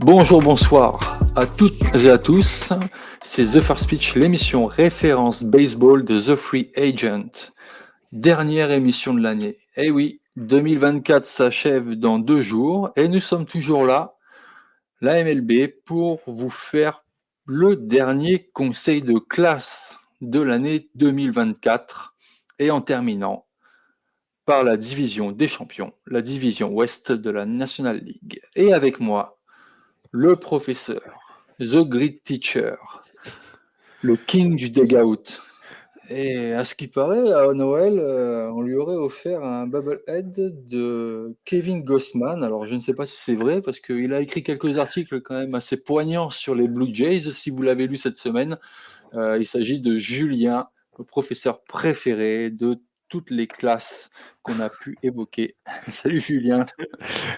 Bonjour, bonsoir à toutes et à tous. C'est The First Pitch, l'émission référence baseball de The Free Agent. Dernière émission de l'année. Eh oui, 2024 s'achève dans 2 jours et nous sommes toujours là, la MLB, pour vous faire le dernier conseil de classe de l'année 2024 et en terminant par la division des champions, la division ouest de la National League. Et avec moi, le professeur, The Great Teacher, le king du dugout. Et à ce qui paraît, à Noël, on lui aurait offert un Bubblehead de Kevin Gossman. Alors, je ne sais pas si c'est vrai, parce qu'il a écrit quelques articles quand même assez poignants sur les Blue Jays, si vous l'avez lu cette semaine. Il s'agit de Julien, le professeur préféré de toutes les classes qu'on a pu évoquer. Salut Julien.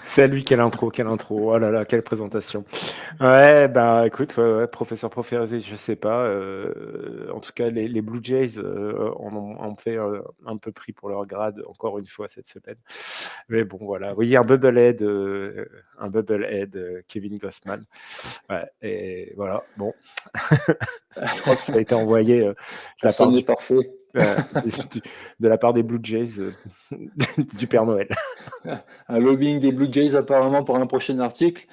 Salut, quelle intro, quelle intro. Oh là là, quelle présentation. Ouais, bah écoute, ouais, professeur préféré, je sais pas. En tout cas, les Blue Jays en ont fait un peu pris pour leur grade encore une fois cette semaine. Mais bon, voilà. Oui, un Bubblehead, Kevin Gossman. Ouais, et voilà, bon. Je crois que ça a été envoyé de la part Personne n'est parfait. de la part des Blue Jays du Père Noël. Un lobbying des Blue Jays apparemment pour un prochain article.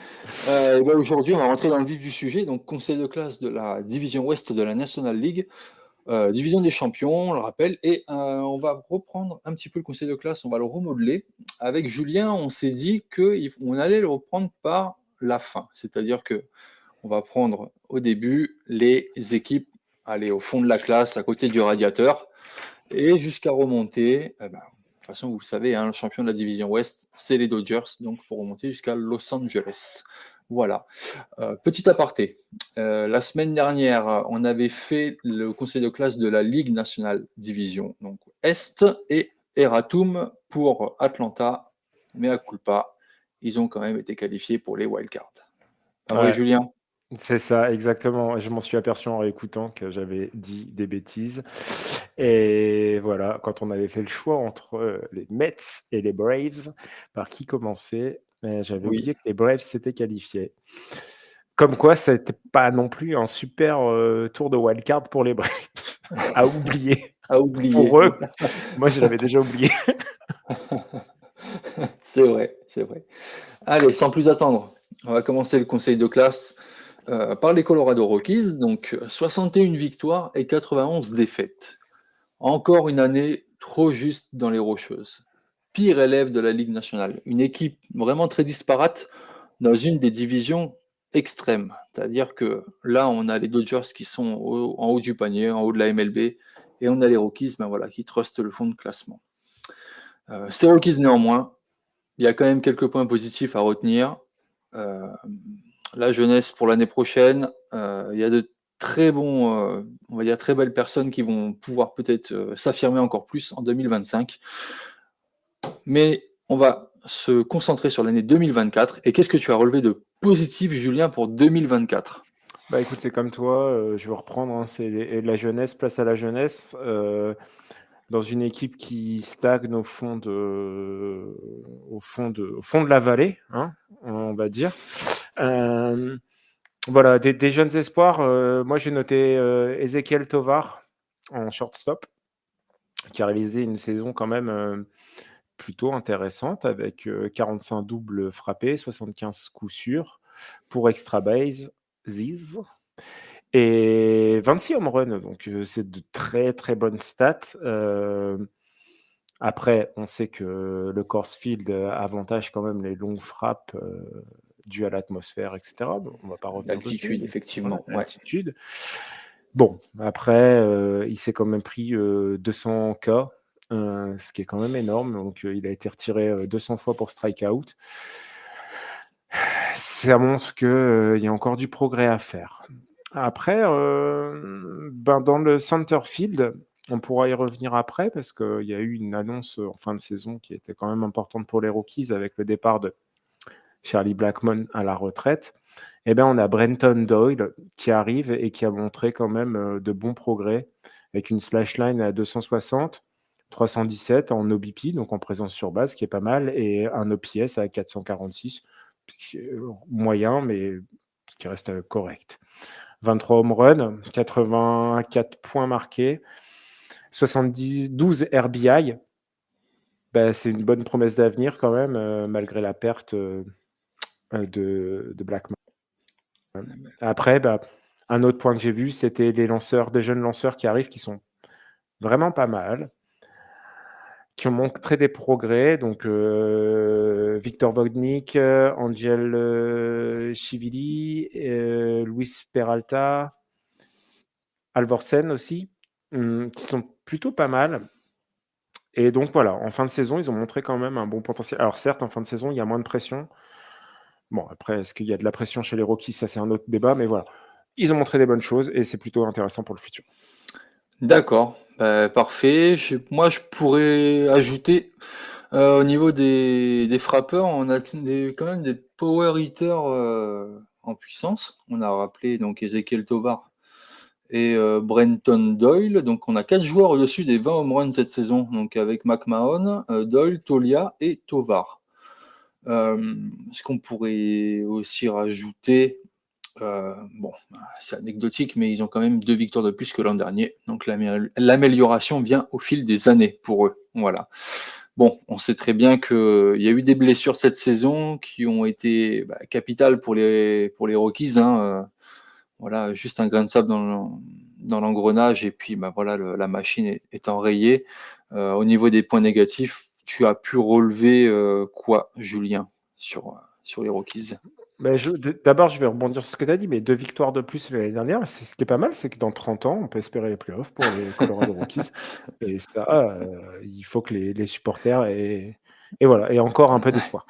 Et ben aujourd'hui, on va rentrer dans le vif du sujet. Donc, conseil de classe de la division ouest de la National League, division des champions, on le rappelle. Et on va reprendre un petit peu le conseil de classe, on va le remodeler. Avec Julien, on s'est dit qu'on allait le reprendre par la fin. C'est-à-dire que on va prendre au début les équipes, aller au fond de la classe, à côté du radiateur, et jusqu'à remonter. De toute façon, vous le savez, le champion de la division Ouest, c'est les Dodgers, donc il faut remonter jusqu'à Los Angeles. Voilà. Petit aparté. La semaine dernière, on avait fait le conseil de classe de la Ligue nationale division donc Est et Eratum pour Atlanta, mais à culpa, ils ont quand même été qualifiés pour les wildcards. Pas vrai, Ouais. Julien? C'est ça, exactement. Je m'en suis aperçu en réécoutant que j'avais dit des bêtises. Et voilà, quand on avait fait le choix entre les Mets et les Braves, par qui commencer, j'avais Oui. oublié que les Braves s'étaient qualifiés. Comme quoi, ça n'était pas non plus un super tour de wildcard pour les Braves. À oublier. À oublier. Pour eux, moi je l'avais déjà oublié. C'est vrai, c'est vrai. Allez, sans plus attendre, on va commencer le conseil de classe par les Colorado Rockies. Donc 61 victoires et 91 défaites. Encore une année trop juste dans les Rocheuses. Pire élève de la Ligue nationale. Une équipe vraiment très disparate dans une des divisions extrêmes. C'est-à-dire que là, on a les Dodgers qui sont en haut du panier, en haut de la MLB, et on a les Rockies voilà, qui trustent le fond de classement. Ces Rockies, néanmoins, il y a quand même quelques points positifs à retenir. La jeunesse pour l'année prochaine, il y a de très bons, on va dire très belles personnes qui vont pouvoir peut-être s'affirmer encore plus en 2025. Mais on va se concentrer sur l'année 2024. Et qu'est-ce que tu as relevé de positif, Julien, pour 2024? Bah écoute, c'est comme toi, je vais reprendre, c'est la jeunesse, place à la jeunesse. Dans une équipe qui stagne au fond de la vallée, hein, on va dire. Voilà, des jeunes espoirs. Moi, j'ai noté Ezequiel Tovar en shortstop, qui a réalisé une saison quand même plutôt intéressante avec 45 doubles frappés, 75 coups sûrs pour extra base, Ziz. Et 26 home runs, donc c'est de très très bonnes stats. Après, on sait que le course field avantage quand même les longues frappes dues à l'atmosphère, etc. Bon, on ne va pas revenir dessus. D'altitude, effectivement. Ouais, Ouais. altitude. Bon, après, il s'est quand même pris 200 K, ce qui est quand même énorme. Donc, il a été retiré 200 fois pour strikeout. Ça montre qu'il y a encore du progrès à faire. Après, dans le center field, on pourra y revenir après parce qu'il y a eu une annonce en fin de saison qui était quand même importante pour les Rockies avec le départ de Charlie Blackmon à la retraite. Eh bien, on a Brenton Doyle qui arrive et qui a montré quand même de bons progrès avec une slash line à 260, 317 en OBP, donc en présence sur base, qui est pas mal, et un OPS à 446, moyen, mais ce qui reste correct. 23 home runs, 84 points marqués, 12 RBI. C'est une bonne promesse d'avenir quand même, malgré la perte de Blackmon. Après, un autre point que j'ai vu, c'était des jeunes lanceurs qui arrivent, qui sont vraiment pas mal, qui ont montré des progrès. Donc, Victor Vodnik, Angel Chivili, Luis Peralta, Alvorsen aussi, qui sont plutôt pas mal. Et donc voilà, en fin de saison, ils ont montré quand même un bon potentiel. Alors certes, en fin de saison, il y a moins de pression. Bon, après, est-ce qu'il y a de la pression chez les Rockies? Ça, c'est un autre débat, mais voilà. Ils ont montré des bonnes choses et c'est plutôt intéressant pour le futur. D'accord, parfait. Moi, je pourrais ajouter, au niveau des frappeurs, on a quand même des power hitters en puissance. On a rappelé donc Ezequiel Tovar et Brenton Doyle. Donc, on a 4 joueurs au-dessus des 20 home runs cette saison, donc avec McMahon, Doyle, Tolia et Tovar. Ce qu'on pourrait aussi rajouter, bon, c'est anecdotique, mais ils ont quand même 2 victoires de plus que l'an dernier. Donc l'amélioration vient au fil des années pour eux. Voilà. Bon, on sait très bien qu'il y a eu des blessures cette saison qui ont été capitales pour les Rockies. Voilà, juste un grain de sable dans l'engrenage et puis voilà, la machine est enrayée. Au niveau des points négatifs, tu as pu relever quoi, Julien, sur les Rockies? D'abord, je vais rebondir sur ce que tu as dit, mais 2 victoires de plus l'année dernière. Ce qui est pas mal, c'est que dans 30 ans, on peut espérer les playoffs pour les Colorado Rockies. Et ça, il faut que les supporters et voilà, et encore un peu d'espoir.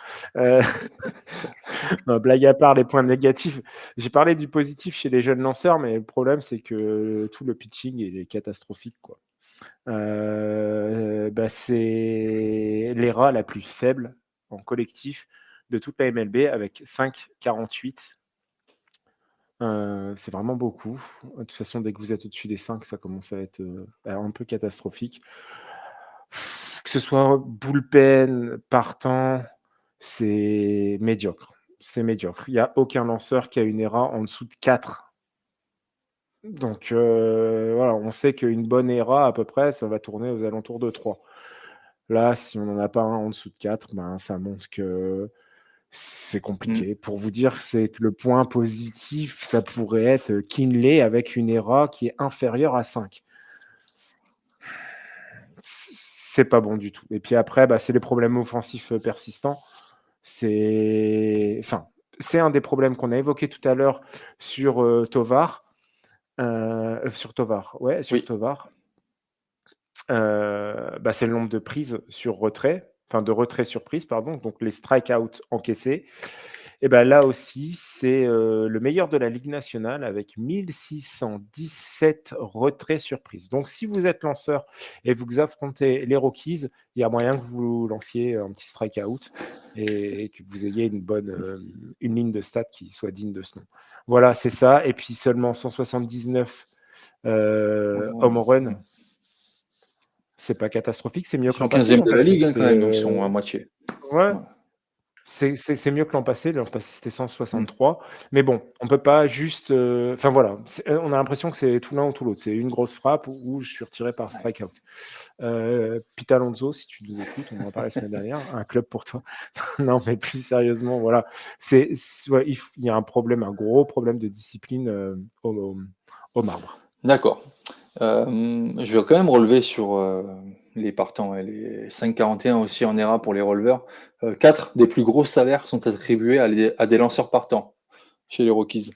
Blague à part, les points négatifs. J'ai parlé du positif chez les jeunes lanceurs, mais le problème, c'est que tout le pitching il est catastrophique, quoi. C'est l'ERA la plus faible en collectif de toute la MLB avec 5,48. C'est vraiment beaucoup. De toute façon, dès que vous êtes au-dessus des 5, ça commence à être un peu catastrophique. Que ce soit bullpen, partant, c'est médiocre. C'est médiocre. Il n'y a aucun lanceur qui a une ERA en dessous de 4. Donc voilà, on sait qu'une bonne ERA, à peu près, ça va tourner aux alentours de 3. Là, si on n'en a pas un en dessous de 4, ça montre que c'est compliqué. Pour vous dire, c'est que le point positif, ça pourrait être Kinley avec une ERA qui est inférieure à 5. C'est pas bon du tout. Et puis après, c'est les problèmes offensifs persistants. C'est un des problèmes qu'on a évoqué tout à l'heure sur Tovar. Sur Tovar. Oui. Tovar. C'est le nombre de prises sur retrait, de retrait sur prise, pardon, donc les strikeouts encaissés. Et là aussi, c'est le meilleur de la Ligue nationale avec 1617 retraits sur prise. Donc, si vous êtes lanceur et vous affrontez les Rockies, il y a moyen que vous lanciez un petit strikeout et que vous ayez une ligne de stats qui soit digne de ce nom. Voilà, c'est ça. Et puis seulement 179 home run. C'est pas catastrophique, c'est mieux que l'an passé. Ils sont 15e de la Ligue quand même, donc ils sont à moitié. Ouais. C'est mieux que l'an passé. L'an passé, c'était 163. Mais bon, on peut pas juste. Voilà, on a l'impression que c'est tout l'un ou tout l'autre. C'est une grosse frappe où je suis retiré par strikeout. Pete Alonso, si tu nous écoutes, on en a parlé la semaine dernière, un club pour toi. Non, mais plus sérieusement, voilà. Il y a un problème, un gros problème de discipline au marbre. D'accord. Je vais quand même relever sur les partants et les 5,41 aussi en ERA pour les releveurs. 4 des plus gros salaires sont attribués à des lanceurs partants chez les Rockies.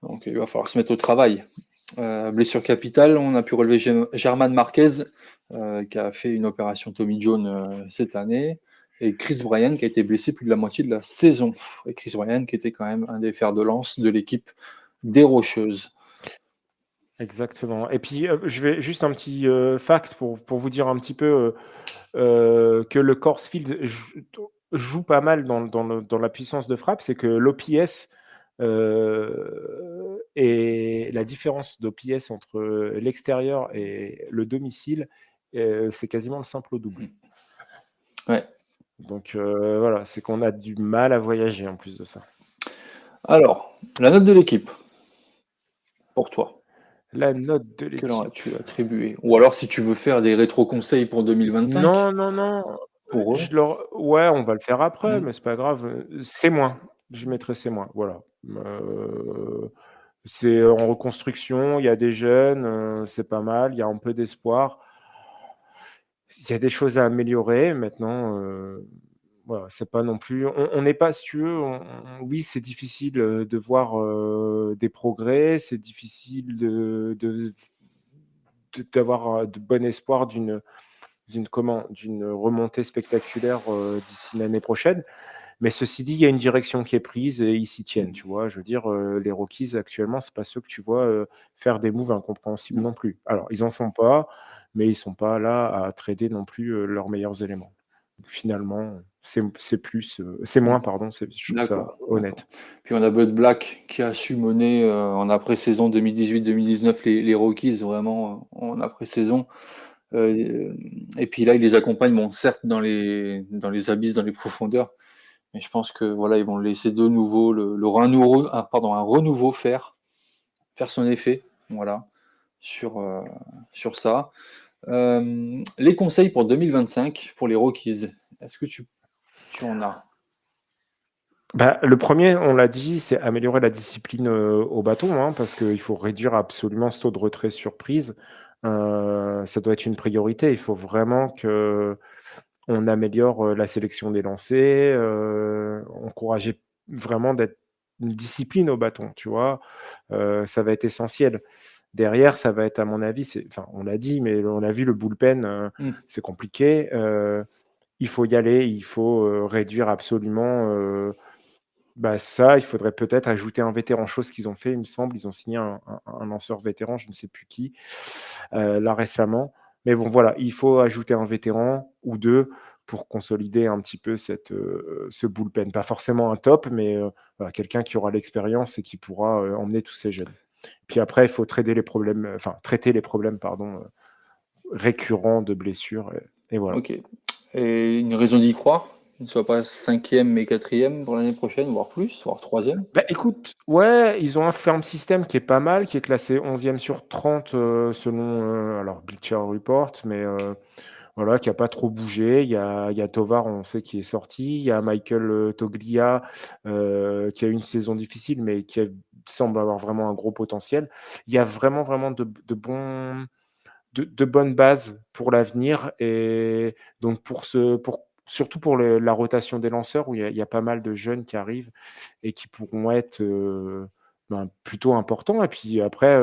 Donc il va falloir se mettre au travail. Blessure capitale, on a pu relever German Marquez qui a fait une opération Tommy John cette année et Chris Bryan qui a été blessé plus de la moitié de la saison. Et Chris Bryan qui était quand même un des fers de lance de l'équipe des Rocheuses. Exactement. Et puis, je vais juste un petit fact pour vous dire un petit peu que le Coors Field joue pas mal dans la puissance de frappe. C'est que l'OPS et la différence d'OPS entre l'extérieur et le domicile, c'est quasiment le simple au double. Ouais. Donc voilà, c'est qu'on a du mal à voyager en plus de ça. Alors, la note de l'équipe, pour toi, La note de que leur l'équipe. as-tu attribué? Ou alors si tu veux faire des rétro-conseils pour 2025, Non, non, non, pour eux? ouais, on va le faire après, Mmh. mais c'est pas grave, C-. Je mettrai C-, voilà. C'est en reconstruction, il y a des jeunes, c'est pas mal, il y a un peu d'espoir. Il y a des choses à améliorer maintenant, voilà, c'est pas non plus on n'est pas si tu veux, oui, c'est difficile, de voir, des progrès, c'est difficile d'avoir, de bon espoir d'une remontée spectaculaire, d'ici l'année prochaine. Mais ceci dit, il y a une direction qui est prise et ils s'y tiennent, Mmh. tu vois? Je veux dire, les Rockies actuellement, c'est pas ceux que tu vois, faire des moves incompréhensibles Non. non plus. Alors ils en font pas, mais ils sont pas là à trader non plus, leurs meilleurs éléments. Donc finalement, c'est plus, c'est Mmh. moins pardon, je trouve ça D'accord, d'accord. honnête. Puis on a Bud Black qui a su mener, en après-saison 2018-2019 les Rockies vraiment, en après-saison. Et puis là, il les accompagne, bon certes dans les abysses, dans les profondeurs, mais je pense que voilà, ils vont laisser de nouveau un renouveau faire son effet, voilà, sur, heu, sur ça. Les conseils pour 2025 pour les Rockies, est-ce que tu en as? Bah, le premier, on l'a dit, c'est améliorer la discipline, au bâton, hein, parce qu'il faut réduire absolument ce taux de retrait surprise. Ça doit être une priorité. Il faut vraiment qu'on améliore, la sélection des lancers, encourager vraiment d'être une discipline au bâton, tu vois? Ça va être essentiel. Derrière, ça va être à mon avis, enfin, on l'a dit, mais on a vu le bullpen, Mmh. c'est compliqué. Il faut y aller, il faut, réduire absolument, bah, ça, il faudrait peut-être ajouter un vétéran, chose qu'ils ont fait, il me semble. Ils ont signé un lanceur vétéran, je ne sais plus qui, là récemment. Mais bon, voilà, il faut ajouter un vétéran ou 2 pour consolider un petit peu ce bullpen. Pas forcément un top, mais voilà, quelqu'un qui aura l'expérience et qui pourra, emmener tous ces jeunes. Puis après, il faut traiter les problèmes, pardon, récurrents de blessures et voilà. OK. Et une raison d'y croire? Qu'il ne soit pas cinquième mais quatrième pour l'année prochaine, voire plus, voire troisième. Bah, écoute, ouais, ils ont un farm system qui est pas mal, qui est classé 11e sur 30, selon, alors Bleacher Report, mais voilà, qui a pas trop bougé. Il y a Tovar, on sait qui est sorti. Il y a Michael, Toglia, qui a eu une saison difficile, mais semble avoir vraiment un gros potentiel. Il y a vraiment, vraiment de bonnes bases pour l'avenir et donc surtout pour la rotation des lanceurs où il y a pas mal de jeunes qui arrivent et qui pourront être, ben, plutôt importants et puis après,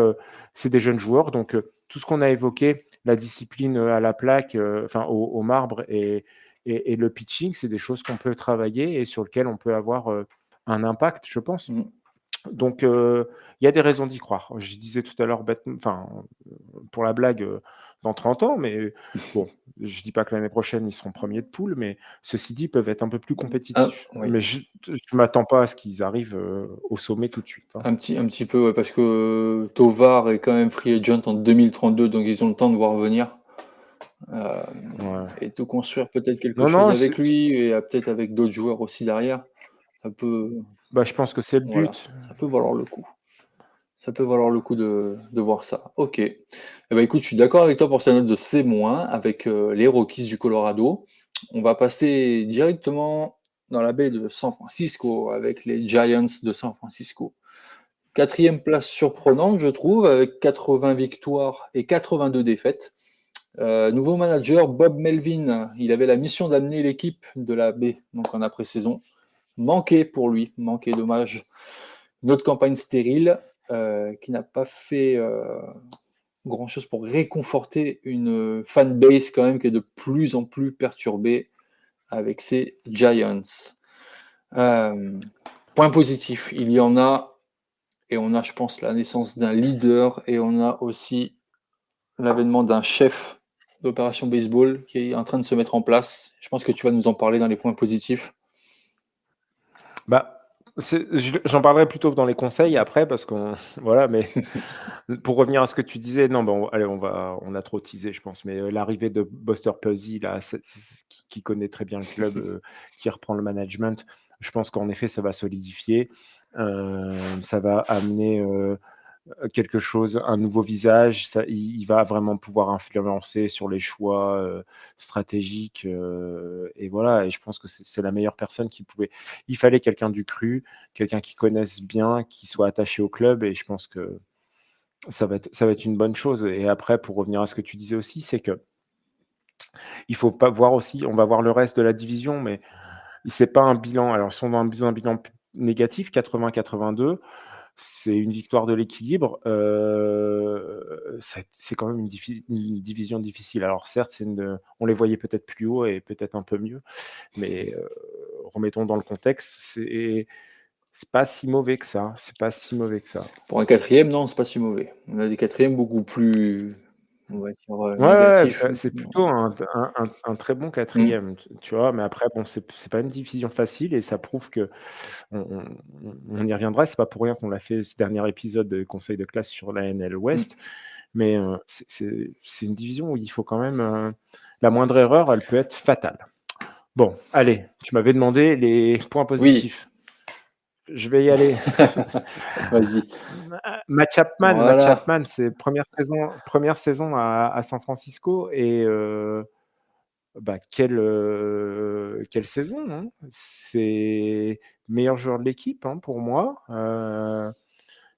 c'est des jeunes joueurs donc tout ce qu'on a évoqué, la discipline, à la plaque, enfin au marbre et le pitching, c'est des choses qu'on peut travailler et sur lesquelles on peut avoir, un impact, je pense. Mmh. Donc il y a des raisons d'y croire. Je disais tout à l'heure enfin, pour la blague, dans 30 ans, mais bon, je dis pas que l'année prochaine, ils seront premiers de poule, mais ceci dit, ils peuvent être un peu plus Ah compétitifs. oui, Mais je m'attends pas à ce qu'ils arrivent, au sommet tout de suite, hein. un petit peu, ouais, parce que Tovar est quand même free agent en 2032, donc ils ont le temps de voir venir, Ouais. et de construire peut-être quelque Non, chose non, avec lui et peut-être avec d'autres joueurs aussi derrière. Ça peut bah, je pense que c'est le voilà, but. ça peut valoir le coup. Ça peut valoir le coup de voir ça. OK. Eh ben, écoute, je suis d'accord avec toi pour cette note de C- avec, les Rockies du Colorado. On va passer directement dans la baie de San Francisco avec les Giants de San Francisco. Quatrième place surprenante, je trouve, avec 80 victoires et 82 défaites. Nouveau manager, Bob Melvin, il avait la mission d'amener l'équipe de la baie, donc en après-saison. Manqué pour lui, manqué, dommage. Une autre campagne stérile qui n'a pas fait grand-chose pour réconforter une fanbase quand même qui est de plus en plus perturbée avec ces Giants. Euh, Point positif, il y en a, et on a, je pense, la naissance d'un leader, et on a aussi l'avènement d'un chef d'opération baseball qui est en train de se mettre en place. Je pense que tu vas nous en parler dans les points positifs. Bah, J'en parlerai plutôt dans les conseils après parce qu'on voilà, mais pour revenir à ce que tu disais, non, bon, allez, on a trop teasé, je pense, mais l'arrivée de Buster Posey là, qui connaît très bien le club, qui reprend le management, je pense qu'en effet, ça va solidifier, ça va amener, quelque chose, un nouveau visage. Il va vraiment pouvoir influencer sur les choix stratégiques. Et voilà, et je pense que c'est la meilleure personne qui pouvait. Il fallait quelqu'un du cru, quelqu'un qui connaisse bien, qui soit attaché au club, et je pense que ça va être une bonne chose. Et après, pour revenir à ce que tu disais aussi, c'est que il faut pas voir aussi, on va voir le reste de la division, mais c'est pas un bilan. Alors, si on a un bilan négatif, 80-82, c'est une victoire de l'équilibre. C'est quand même une division difficile. Alors certes, on les voyait peut-être plus haut et peut-être un peu mieux, mais remettons dans le contexte, c'est pas si mauvais que ça. C'est pas si mauvais que ça. Pour un quatrième, non, c'est pas si mauvais. On a des quatrièmes beaucoup plus, on va dire, Ouais, ouais, négatifs. c'est plutôt un très bon Mmh. quatrième, tu vois. Mais après, bon, c'est pas une division facile, et ça prouve que on y reviendra. C'est pas pour rien qu'on l'a fait ce dernier épisode de conseil de classe sur la NL Mmh. West. Mais c'est une division où il faut quand même. La moindre erreur, elle peut être fatale. Bon, allez, tu m'avais demandé les points Oui. positifs. Je vais y aller. Vas-y. Matt Voilà. Chapman, c'est première saison à San Francisco, et bah, quelle saison, hein. C'est meilleur joueur de l'équipe, hein, pour moi.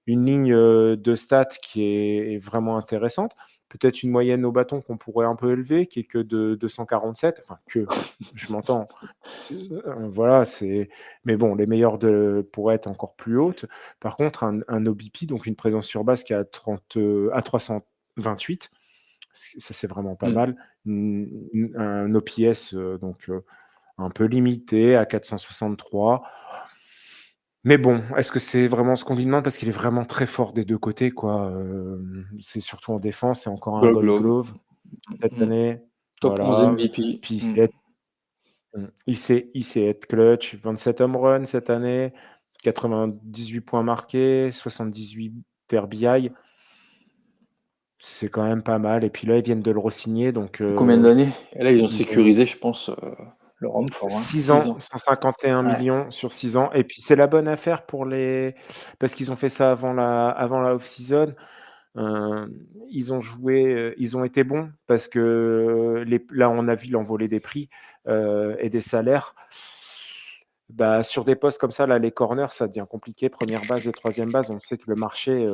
Une ligne de stats qui est vraiment intéressante. Peut-être une moyenne au bâton qu'on pourrait un peu élever, qui est que de 247. Enfin, je m'entends. Voilà, mais bon, les meilleurs pourraient être encore plus hautes. Par contre, un OBP, donc une présence sur base qui est à 328, ça c'est vraiment pas Mmh. mal. Un OPS donc un peu limité à 463. Mais bon, est-ce que c'est vraiment ce qu'on lui demande? Parce qu'il est vraiment très fort des 2 côtés, quoi. C'est surtout en défense, c'est encore un Gold Gold Glove. Glove cette Mmh. année. Top 11 Voilà, MVP. puis Mmh. il sait être clutch. 27 home runs cette année, 98 points marqués, 78 RBI. C'est quand même pas mal, et puis là, ils viennent de le re-signer, donc Combien d'années? Et là, ils ont ils ont sécurisé, je pense, leur homme fort, hein. 6 6 ans, ans. 151 Ouais. millions sur 6 ans, et puis c'est la bonne affaire parce qu'ils ont fait ça avant la off-season. Ils ont joué, ils ont été bons parce que là, on a vu l'envolée des prix et des salaires. Bah, sur des postes comme ça, là, les corners, ça devient compliqué. Première base et troisième base, on sait que le marché,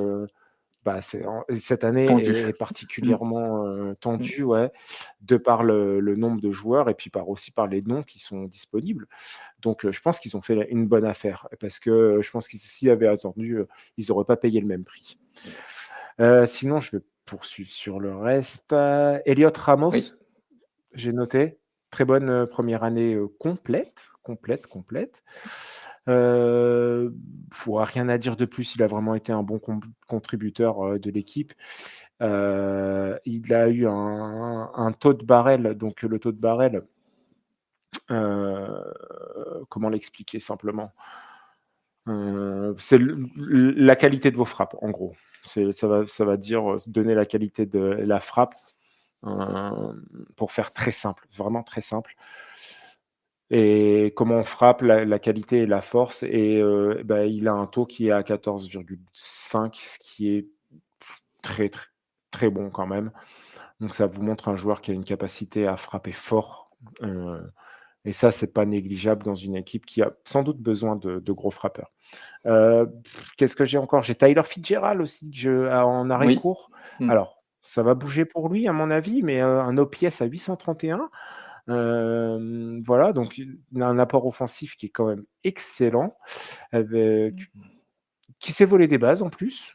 bah, cette année Tendu. est Mmh. particulièrement Mmh. tendue, ouais, de par le nombre de joueurs, et puis aussi par les noms qui sont disponibles. Donc, je pense qu'ils ont fait une bonne affaire, parce que je pense qu'ils s'ils avaient attendu, ils n'auraient pas payé le même prix. Sinon, je vais poursuivre sur le reste. Elliott Ramos, Oui. j'ai noté. Très bonne première année complète, complète, complète. Rien à dire de plus. Il a vraiment été un bon contributeur de l'équipe. Il a eu un taux de barrel. Donc, le taux de barrel, comment l'expliquer simplement? C'est la qualité de vos frappes, en gros. Ça va dire donner la qualité de la frappe, pour faire très simple, vraiment très simple. Et comment on frappe, la qualité et la force, et bah, il a un taux qui est à 14,5, ce qui est très, très, très bon quand même. Donc ça vous montre un joueur qui a une capacité à frapper fort, et ça, c'est pas négligeable dans une équipe qui a sans doute besoin de gros frappeurs. Qu'est-ce que j'ai encore? J'ai Tyler Fitzgerald aussi en arrêt Oui. court. Mmh. Alors, ça va bouger pour lui à mon avis, mais un OPS à 831. Voilà, donc il a un apport offensif qui est quand même excellent, qui sait voler des bases en plus.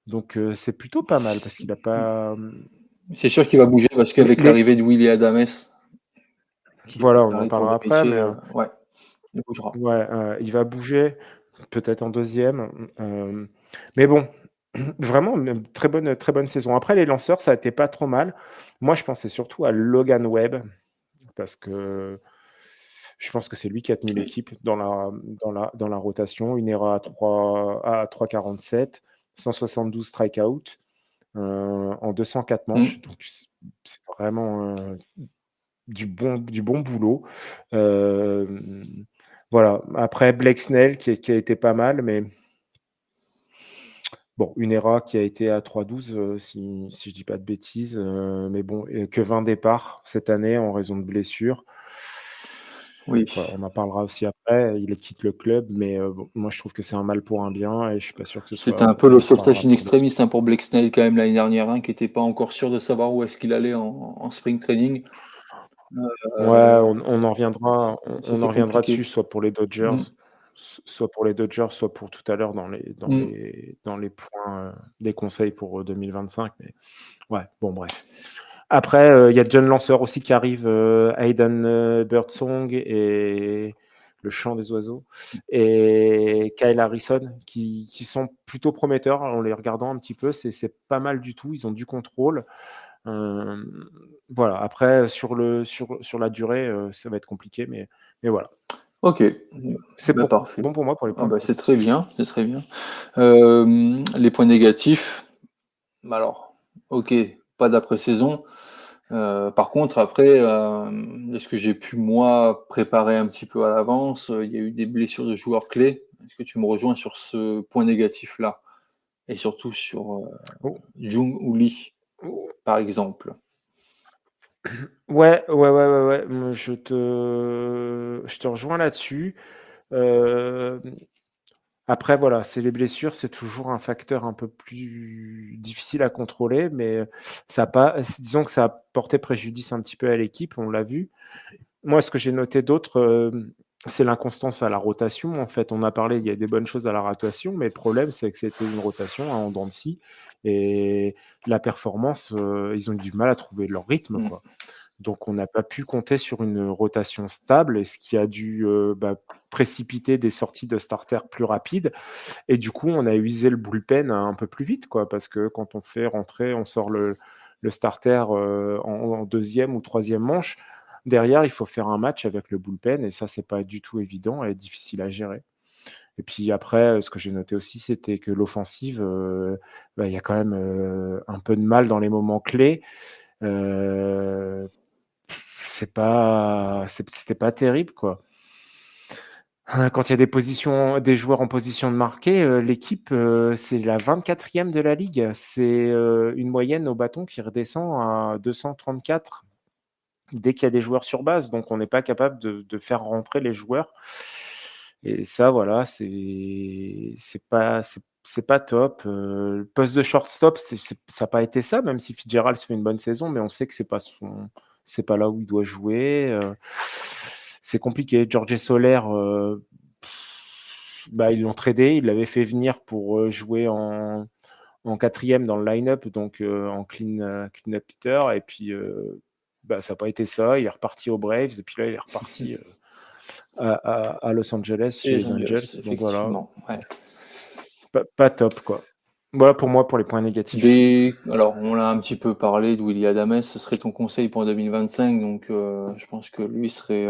Donc c'est plutôt pas mal parce qu'il a pas, C'est sûr qu'il va bouger parce qu'avec les l'arrivée de Willy Adames, qui voilà, est on en arrêt court parlera de après, mais métier, ouais, il bougera. ouais, il va bouger, peut-être en deuxième. Mais bon, vraiment une très bonne saison. Après, les lanceurs, ça a été pas trop mal. Moi, je pensais surtout à Logan Webb, parce que Je pense que c'est lui qui a tenu l'équipe dans la rotation. Une ERA à 3,47, 172 strikeouts en 204 manches. Donc, c'est vraiment du bon boulot. Voilà. Après, Blake Snell qui a été pas mal, mais bon, une ERA qui a été à 3,12, si je dis pas de bêtises. Mais bon, que 20 départs cette année en raison de blessures. Oui. Voilà, on en parlera aussi après. Il quitte le club, mais bon, moi je trouve que c'est un mal pour un bien et je suis pas sûr que ce soit. C'était un peu le on en reparlera sauvetage in pour extremis pour Blake Snell quand même l'année dernière, qui n'était pas encore sûr de savoir où est-ce qu'il allait en spring training. Ouais, on en reviendra, on en C'était reviendra dessus, compliqué. soit pour les Dodgers, soit pour tout à l'heure dans les points, des conseils pour 2025. Mais ouais, bon, bref. Après, il y a John Lancer aussi qui arrive, Hayden Birdsong et le chant des oiseaux, et Kyle Harrison qui sont plutôt prometteurs en les regardant un petit peu. C'est pas mal du tout. Ils ont du contrôle. Voilà. Après, sur la durée, ça va être compliqué, mais voilà. Ok, C'est parfait. bon pour moi pour les points C'est très positifs. bien, c'est très bien. Les points négatifs, alors, ok, pas d'après-saison. Par contre, après, de ce que j'ai pu, moi, préparer un petit peu à l'avance, il y a eu des blessures de joueurs clés. Est-ce que tu me rejoins sur ce point négatif-là? Et surtout sur Oh, Jung-Hoo Lee, oh. par exemple. Ouais, ouais, ouais, ouais, ouais. Je te rejoins là-dessus. Après, voilà, c'est les blessures, c'est toujours un facteur un peu plus difficile à contrôler, mais disons que ça a porté préjudice un petit peu à l'équipe, on l'a vu. Moi, ce que j'ai noté d'autre, c'est l'inconstance à la rotation. En fait, on a parlé, il y a des bonnes choses à la rotation, mais le problème, c'est que c'était une rotation en dents de scie et la performance, ils ont eu du mal à trouver leur rythme, quoi. Donc on n'a pas pu compter sur une rotation stable, et ce qui a dû, précipiter des sorties de starter plus rapides, et du coup, on a usé le bullpen un peu plus vite, quoi, parce que quand on sort le starter, en 2e ou 3e manche, derrière, il faut faire un match avec le bullpen, et ça, c'est pas du tout évident et difficile à gérer. Et puis après, ce que j'ai noté aussi, c'était que l'offensive, il y a quand même, un peu de mal dans les moments clés. C'était pas terrible, quoi. Quand il y a des joueurs en position de marquer, l'équipe, c'est la 24e de la ligue. C'est, une moyenne au bâton qui redescend à 234 dès qu'il y a des joueurs sur base. Donc on n'est pas capable de faire rentrer les joueurs, et ça, voilà, c'est pas top. Le poste de shortstop, ça a pas été ça, même si Fitzgerald fait une bonne saison, mais on sait que c'est pas là où il doit jouer. C'est compliqué. Jorge Soler, ils l'ont tradé. Ils l'avaient fait venir pour jouer en 4e dans le line-up, donc en clean-up hitter. Et puis, ça n'a pas été ça. Il est reparti aux Braves. Et puis là, il est reparti à Los Angeles chez les Angels. Donc voilà, effectivement. Ouais. pas top, quoi. Voilà pour moi pour les points négatifs. Alors, on l'a un petit peu parlé de Willy Adames, ce serait ton conseil pour 2025, donc je pense que lui serait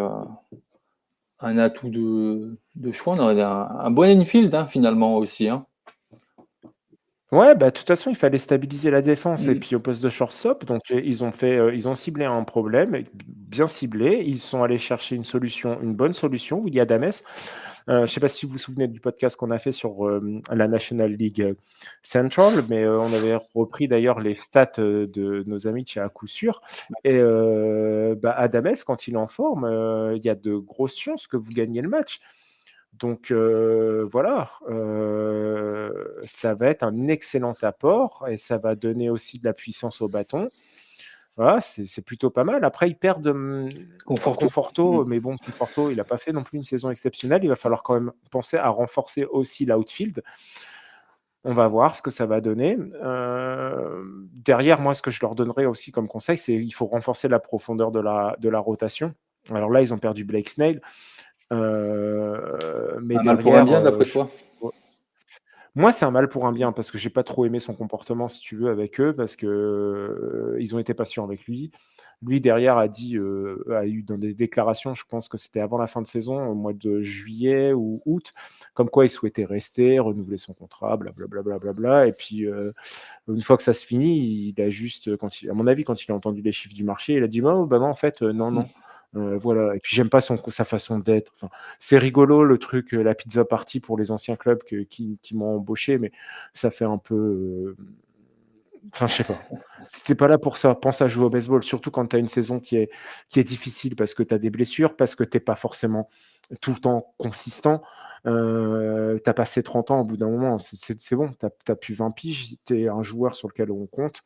un atout de choix. On aurait un bon infield, finalement aussi. Ouais, de toute façon, il fallait stabiliser la défense, et Mm. puis au poste de shortstop, donc ils ont ciblé un problème, bien ciblé. Ils sont allés chercher une bonne solution, Willy Adames. Je ne sais pas si vous vous souvenez du podcast qu'on a fait sur la National League Central, mais on avait repris d'ailleurs les stats de nos amis de chez À Coup Sûr. Et Adames, quand il est en forme, il y a de grosses chances que vous gagniez le match. Donc voilà, ça va être un excellent apport, et ça va donner aussi de la puissance au bâton. Voilà, c'est plutôt pas mal. Après, ils perdent Conforto, mais bon, Conforto, il n'a pas fait non plus une saison exceptionnelle. Il va falloir quand même penser à renforcer aussi l'outfield. On va voir ce que ça va donner. Derrière, moi, ce que je leur donnerais aussi comme conseil, c'est qu'il faut renforcer la profondeur de la rotation. Alors là, ils ont perdu Blake Snell. Mais Un mal pour un derrière, bien, d'après toi? moi, c'est un mal pour un bien, parce que j'ai pas trop aimé son comportement, si tu veux, avec eux, parce que ils ont été patients avec lui. Lui, derrière, a eu dans des déclarations, je pense que c'était avant la fin de saison, au mois de juillet ou août, comme quoi il souhaitait rester, renouveler son contrat, blablabla. Et puis, une fois que ça se finit, il a juste, à mon avis, quand il a entendu les chiffres du marché, il a dit oh, bah non, en fait, non, non. Voilà. Et puis, j'aime pas sa façon d'être. Enfin, c'est rigolo le truc, la pizza party pour les anciens clubs qui m'ont embauché, mais ça fait un peu. Enfin, je sais pas. Si t'es pas là pour ça, pense à jouer au baseball, surtout quand tu as une saison qui est difficile parce que tu as des blessures, parce que t'es pas forcément tout le temps consistant. Tu as passé 30 ans au bout d'un moment, c'est bon, tu as plus 20 piges, tu es un joueur sur lequel on compte.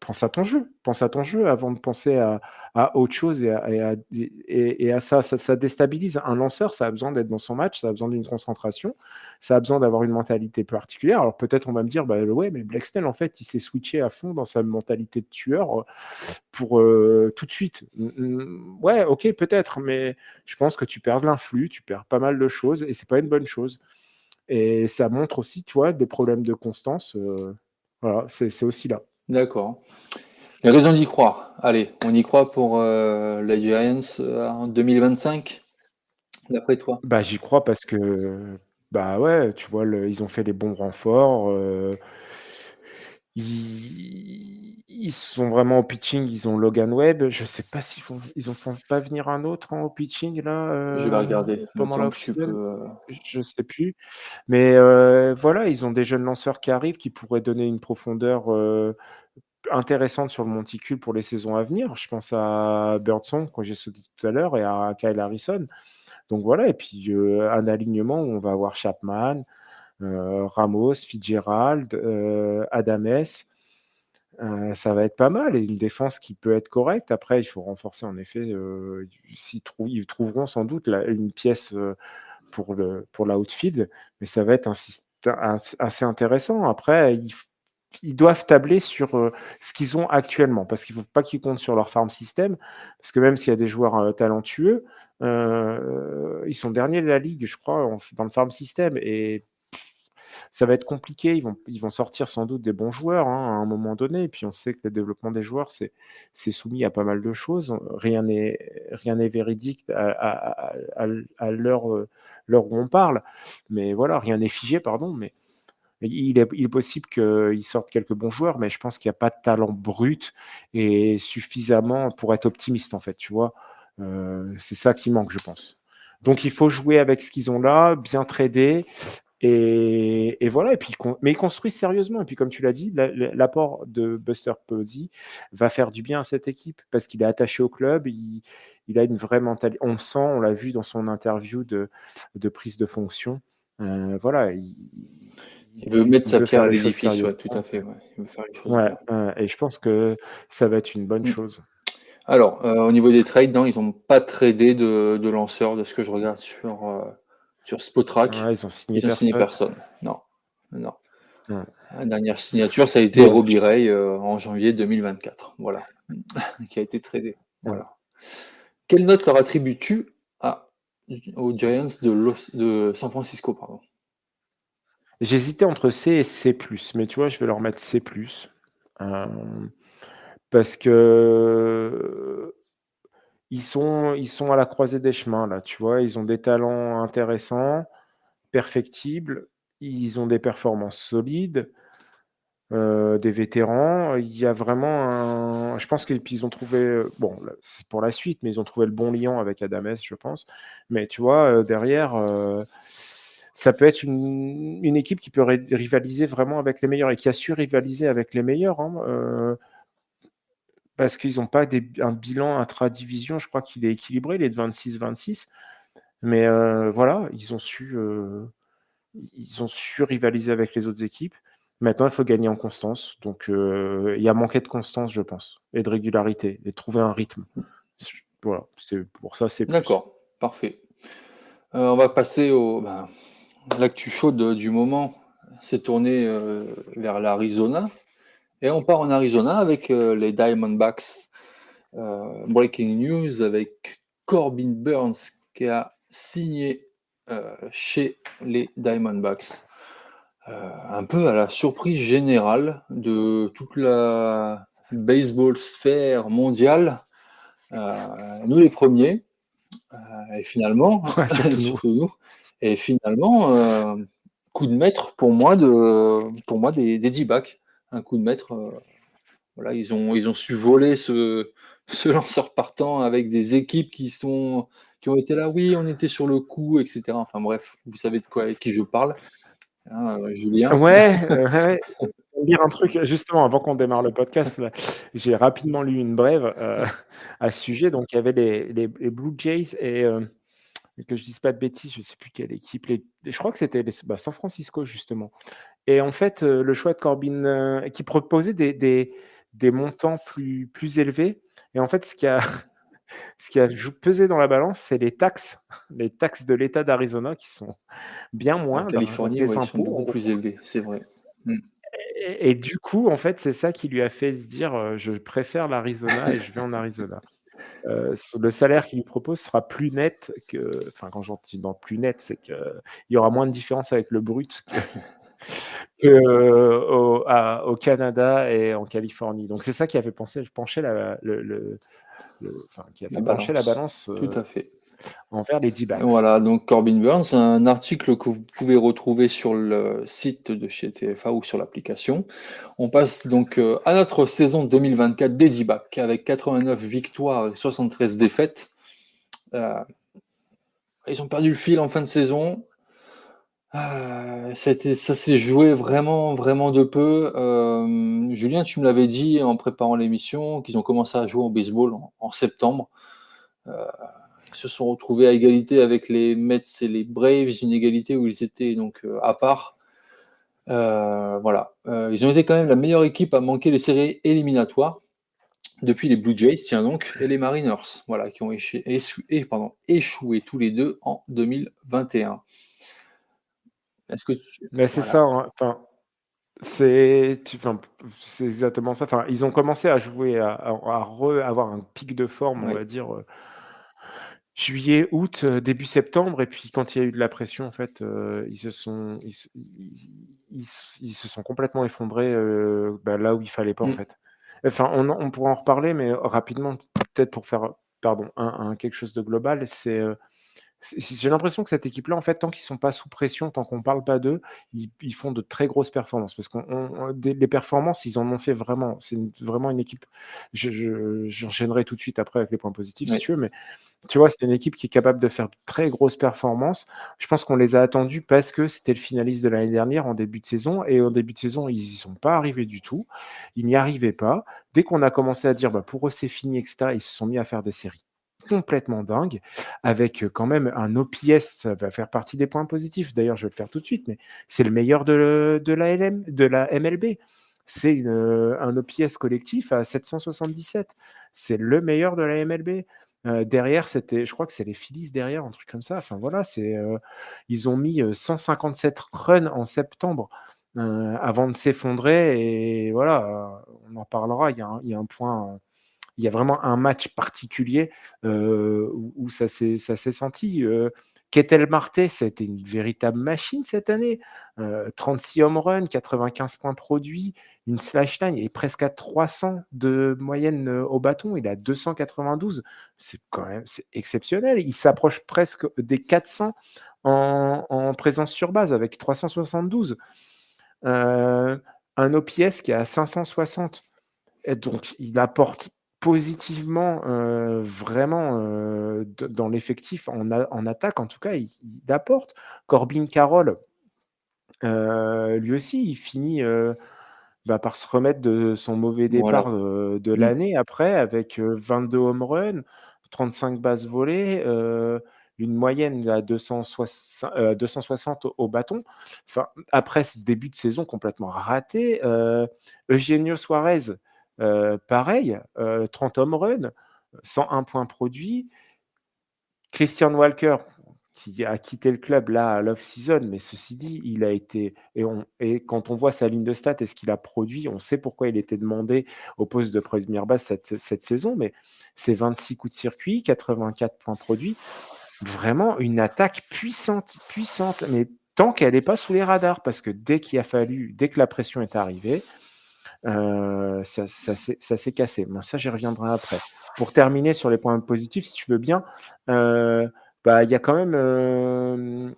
Pense à ton jeu avant de penser à autre chose et à ça. Ça déstabilise. Un lanceur, ça a besoin d'être dans son match, ça a besoin d'une concentration, ça a besoin d'avoir une mentalité particulière. Alors peut-être on va me dire, bah ouais, mais Blake Snell, en fait, il s'est switché à fond dans sa mentalité de tueur pour tout de suite. Ouais, ok, peut-être, mais je pense que tu perds de l'influx, tu perds pas mal de choses et c'est pas une bonne chose. Et ça montre aussi, tu vois, des problèmes de constance. Voilà, c'est aussi là. D'accord. Les raisons d'y croire. Allez, on y croit pour la Giants en 2025, d'après toi? Bah, j'y crois parce que, bah, ouais, tu vois, ils ont fait les bons renforts, ils sont vraiment au pitching, ils ont Logan Webb. Je sais pas ils en font pas venir un autre, hein, au pitching là, Je vais regarder le pendant la temps que tu off-season? peux. Je sais plus. Mais, voilà, ils ont des jeunes lanceurs qui arrivent, qui pourraient donner une profondeur, intéressante sur le monticule pour les saisons à venir. Je pense à Birdsong, que j'ai sauté tout à l'heure, et à Kyle Harrison. Donc voilà, et puis un alignement où on va avoir Chapman, Ramos, Fitzgerald, Adames. Ça va être pas mal et une défense qui peut être correcte. Après, il faut renforcer en effet. Ils trouveront sans doute une pièce pour l'outfield, mais ça va être assez intéressant. Après, ils doivent tabler sur ce qu'ils ont actuellement, parce qu'il ne faut pas qu'ils comptent sur leur farm system, parce que même s'il y a des joueurs talentueux, ils sont derniers de la ligue, je crois, dans le farm system, et ça va être compliqué. Ils vont sortir sans doute des bons joueurs, hein, à un moment donné, et puis on sait que le développement des joueurs, c'est soumis à pas mal de choses. Rien n'est véridique à l'heure où on parle, mais voilà, rien n'est figé, pardon, mais il est possible qu'ils sortent quelques bons joueurs, mais je pense qu'il n'y a pas de talent brut et suffisamment pour être optimiste, en fait, tu vois. C'est ça qui manque, je pense. Donc il faut jouer avec ce qu'ils ont là, bien trader, et voilà. Et puis, mais ils construisent sérieusement. Et puis, comme tu l'as dit, l'apport de Buster Posey va faire du bien à cette équipe parce qu'il est attaché au club. Il a une vraie mentalité. On le sent, on l'a vu dans son interview de prise de fonction. Voilà, Il veut mettre il sa veut pierre faire à les choses l'édifice, ouais, tout à sérieusement. fait, ouais. Il veut faire les choses Ouais, bien. et je pense que ça va être une bonne Mm. chose. Alors, au niveau des trades, non, ils n'ont pas tradé de lanceurs, de ce que je regarde sur Spotrac. Ouais, ils ont signé Ils ont signé personne. personne. Non, non. Ouais. La dernière signature, ça a été Bon, Robbie Ray en janvier 2024. Voilà, qui a été tradé. ouais. Voilà. Quelle note leur attribues-tu aux Giants de San Francisco, pardon? J'hésitais entre C et C+, mais tu vois, je vais leur mettre C+. Euh, Parce que ils sont à la croisée des chemins, là, tu vois. Ils ont des talents intéressants, perfectibles, ils ont des performances solides, des vétérans. Il y a vraiment je pense qu'ils ont trouvé, bon, là, c'est pour la suite, mais ils ont trouvé le bon liant avec Adames, je pense. Mais tu vois, derrière, ça peut être une équipe qui peut rivaliser vraiment avec les meilleurs et qui a su rivaliser avec les meilleurs, hein, parce qu'ils n'ont pas un bilan intra-division, je crois qu'il est équilibré, il est de 26-26. Mais voilà, ils ont su rivaliser avec les autres équipes. Maintenant, il faut gagner en constance. Donc, il y a manqué de constance, je pense, et de régularité, et de trouver un rythme. Voilà, c'est pour ça, c'est plus. D'accord, parfait. On va passer l'actu chaude du moment. C'est tourné vers l'Arizona. Et on part en Arizona avec les Diamondbacks. Breaking news avec Corbin Burns qui a signé chez les Diamondbacks. Un peu à la surprise générale de toute la baseball sphère mondiale, nous les premiers, et finalement, Ouais, surtout nous. surtout nous, et finalement, coup de maître pour moi des D-backs. Un coup de maître, voilà, ils ont su voler ce lanceur partant avec des équipes qui ont été là: «Oui, on était sur le coup» et cetera. Enfin bref, vous savez de quoi avec qui je parle, hein, Julien. Ouais, ouais, je vais dire un truc, justement, avant qu'on démarre le podcast, là, j'ai rapidement lu une brève, à ce sujet. Donc il y avait les Blue Jays et que je dise pas de bêtises, je sais plus quelle équipe, je crois que c'était San Francisco, justement. Et en fait, le choix de Corbin, qui proposait des montants plus élevés. Et en fait, ce qui a pesé dans la balance, c'est les taxes de l'État d'Arizona qui sont bien En moindres, donc Californie, des ouais, ils sont impôts, en beaucoup plus gros. élevés, c'est vrai. Mmh. Et du coup, en fait, c'est ça qui lui a fait se dire, «Je préfère l'Arizona et je vais en Arizona». Le salaire qu'il lui propose sera plus net que, enfin, quand j'entends dans plus net, c'est qu'il y aura moins de différence avec le brut au Canada et en Californie. Donc c'est ça qui a fait pencher enfin, qui a La fait pencher la balance, balance, tout à fait. envers les D-backs. Voilà, donc Corbin Burns, un article que vous pouvez retrouver sur le site de chez TFA ou sur l'application. On passe donc à notre saison 2024 des D-backs avec 89 victoires et 73 défaites. Ils ont perdu le fil en fin de saison. Ça s'est joué vraiment, vraiment de peu. Julien, tu me l'avais dit en préparant l'émission qu'ils ont commencé à jouer au baseball en septembre. Ils se sont retrouvés à égalité avec les Mets et les Braves, une égalité où ils étaient donc à part. Voilà. Ils ont été quand même la meilleure équipe à manquer les séries éliminatoires depuis les Blue Jays, tiens donc, et les Mariners, voilà, qui ont échoué tous les deux en 2021. Est-ce que Mais c'est ça, voilà, hein, enfin, enfin, c'est exactement ça. Enfin, ils ont commencé à jouer, avoir un pic de forme, on oui. va dire, juillet, août, début septembre. Et puis quand il y a eu de la pression, en fait, ils se sont complètement effondrés, là où il fallait pas, en Mm. fait. Enfin, on pourra en reparler, mais rapidement, peut-être pour faire, pardon, un quelque chose de global, j'ai l'impression que cette équipe-là, en fait, tant qu'ils sont pas sous pression, tant qu'on parle pas d'eux, ils font de très grosses performances. Parce les performances, ils en ont fait vraiment. Vraiment une équipe. J'enchaînerai tout de suite après avec les points positifs, si Oui. tu veux, mais tu vois, c'est une équipe qui est capable de faire de très grosses performances. Je pense qu'on les a attendus parce que c'était le finaliste de l'année dernière en début de saison. Et en début de saison, ils n'y sont pas arrivés du tout. Ils n'y arrivaient pas. Dès qu'on a commencé à dire, pour eux, c'est fini, etc., ils se sont mis à faire des séries complètement dingues, avec quand même un OPS, ça va faire partie des points positifs. D'ailleurs, je vais le faire tout de suite, mais c'est le meilleur de la MLB. C'est un OPS collectif à 777. C'est le meilleur de la MLB. Derrière, je crois que c'est les Phillies derrière, un truc comme ça. Enfin voilà, ils ont mis 157 runs en septembre avant de s'effondrer. Et voilà, on en parlera. Il y a un point, il y a vraiment un match particulier où ça s'est senti. Ketel Marte, ça a été une véritable machine cette année. 36 home runs, 95 points produits, une slash line, il est presque à 300 de moyenne au bâton, il est à 292. C'est exceptionnel. Il s'approche presque des 400 en présence sur base avec 372. Un OPS qui est à 560. Et donc, il apporte positivement, vraiment, dans l'effectif en attaque, en tout cas, il apporte. Corbin Carroll, lui aussi, il finit, par se remettre de son mauvais Voilà. départ, de Mm. l'année après avec, 22 home runs, 35 bases volées, une moyenne à 260 au bâton. Enfin, après ce début de saison complètement raté, Eugenio Suarez, pareil, 30 home runs, 101 points produits. Christian Walker, qui a quitté le club là à l'off-season, mais ceci dit, il a été et quand on voit sa ligne de stats et ce qu'il a produit, on sait pourquoi il était demandé au poste de première base cette saison, mais c'est 26 coups de circuit, 84 points produits, vraiment une attaque puissante, puissante, mais tant qu'elle n'est pas sous les radars, parce que dès que la pression est arrivée, Ça s'est cassé. Bon, ça, j'y reviendrai après. Pour terminer sur les points positifs, si tu veux bien, il y a quand même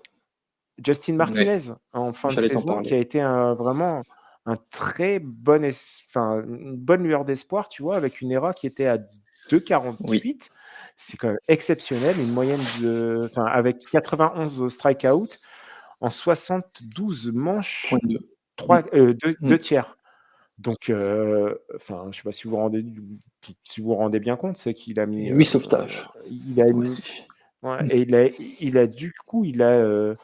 Justin Ouais, Martinez en fin de j'allais t'en saison qui a parler. été vraiment un très bon une bonne lueur d'espoir, tu vois, avec une ERA qui était à Oui, 2,48. C'est quand même exceptionnel, une moyenne avec 91 strikeouts en 72 manches, 0,2. Mmh, 2 mmh. tiers. Donc, je sais pas si vous vous rendez bien compte, c'est qu'il a mis, Et 8 sauvetages il a une aussi. ouais et du coup, il a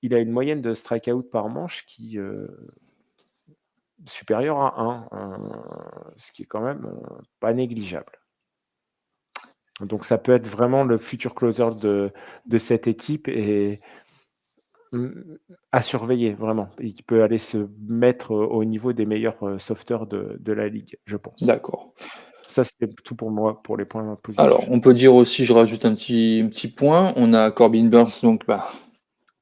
une moyenne de strikeout par manche qui, supérieure à 1, ce qui est quand même, pas négligeable. Donc ça peut être vraiment le futur closer de cette équipe et à surveiller vraiment. Il peut aller se mettre, au niveau des meilleurs, sauveteurs de la ligue, je pense. D'accord. Ça, c'était tout pour moi, pour les points Alors, positifs. on peut dire aussi, je rajoute un petit point, on a Corbin Burns donc,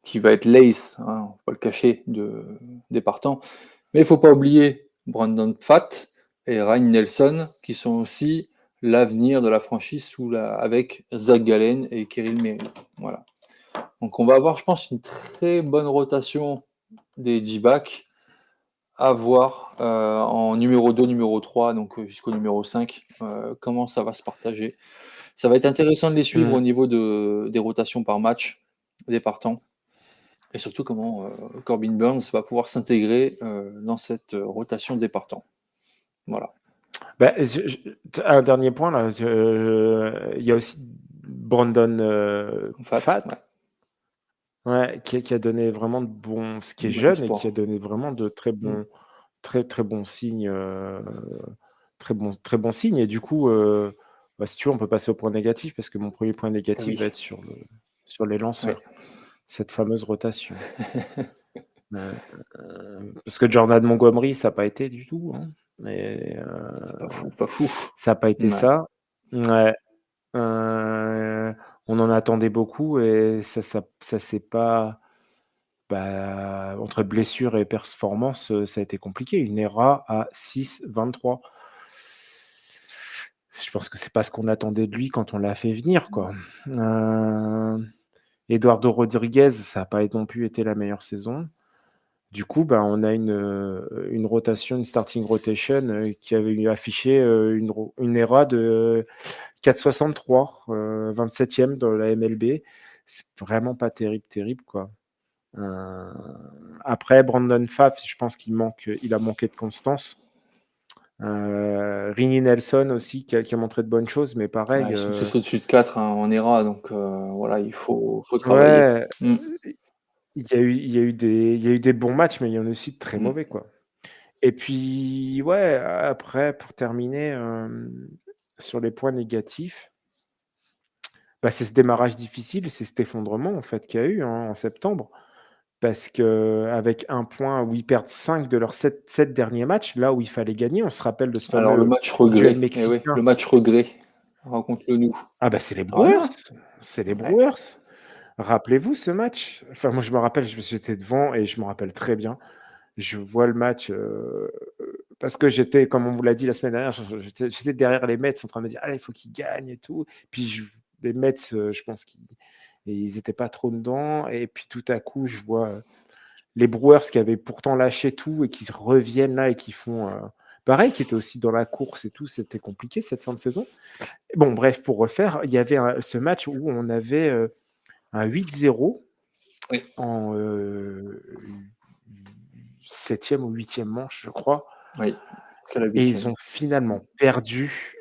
qui va être l'ace, hein, on va pas le cacher, des partants. Mais il faut pas oublier Brandon Pfaadt et Ryan Nelson, qui sont aussi l'avenir de la franchise avec Zach Gallen et Kirill Merry. Voilà. Donc on va avoir, je pense, une très bonne rotation des D-backs à voir en numéro 2, numéro 3, donc jusqu'au numéro 5, comment ça va se partager. Ça va être intéressant de les suivre au Mmh. niveau des rotations par match, des partants, et surtout comment Corbin Burns va pouvoir s'intégrer dans cette rotation des partants. Voilà. Un dernier point là, il y a aussi Brandon, En fait, Pfaadt, ouais, ouais, qui a donné vraiment de bons qui est bon jeune et qui a espoir. donné vraiment de Mm. très bons signes, très bons signes et du coup, si tu veux, on peut passer au point négatif parce que mon premier point Eh négatif va oui, être sur les ouais. lanceurs, cette fameuse rotation. Parce que Jordan Montgomery, ça a pas été du tout, hein, mais C'est pas fou, pas fou. ça a pas été Ouais. ça. Ouais. On en attendait beaucoup et ça s'est pas entre blessure et performance, ça a été compliqué. Une ERA à 6,23. Je pense que c'est pas ce qu'on attendait de lui quand on l'a fait venir, quoi. Eduardo Rodriguez, ça a pas non plus été la meilleure saison. Du coup, on a une rotation, une starting rotation, qui avait affiché, une ERA de 4,63, 27e dans la MLB. C'est vraiment pas terrible, quoi. Heu, Après Brandon Pfaadt, je pense il a manqué de constance. Rinnie Nelson aussi qui a montré de bonnes choses, mais pareil, Ouais, ils sont tous au-dessus de 4 hein, en ERA, donc voilà, il faut travailler. ouais, Mm. il y a eu des bons matchs, mais il y en a aussi de très Mm. mauvais, quoi. Et puis, ouais, après pour terminer, sur les points négatifs, c'est ce démarrage difficile, c'est cet effondrement, en fait, qu'il y a eu, hein, en septembre. Parce qu'avec 1 point où ils perdent 5 de leurs 7 derniers matchs, là où il fallait gagner, on se rappelle de ce Alors le fameux match duel regret, eh oui, mexicain. le match regret, raconte-le nous. Ah c'est les Ah Brewers! voilà, C'est les ouais. Brewers! Rappelez-vous ce match? Enfin, moi, je me rappelle, j'étais devant et je me rappelle très bien. Je vois le match, parce que j'étais, comme on vous l'a dit la semaine dernière, j'étais derrière les Mets en train de me dire: «Allez, il faut qu'ils gagnent et tout». Puis les Mets, je pense qu'ils étaient pas trop dedans et puis tout à coup, je vois, les Brewers qui avaient pourtant lâché tout et qui reviennent là et qui font, pareil, qui étaient aussi dans la course et tout, c'était compliqué cette fin de saison. Bon bref, pour refaire, il y avait ce match où on avait, un 8-0 Oui, en, 7e ou 8e manche, je crois oui, c'est la et ils 8e. ont finalement perdu.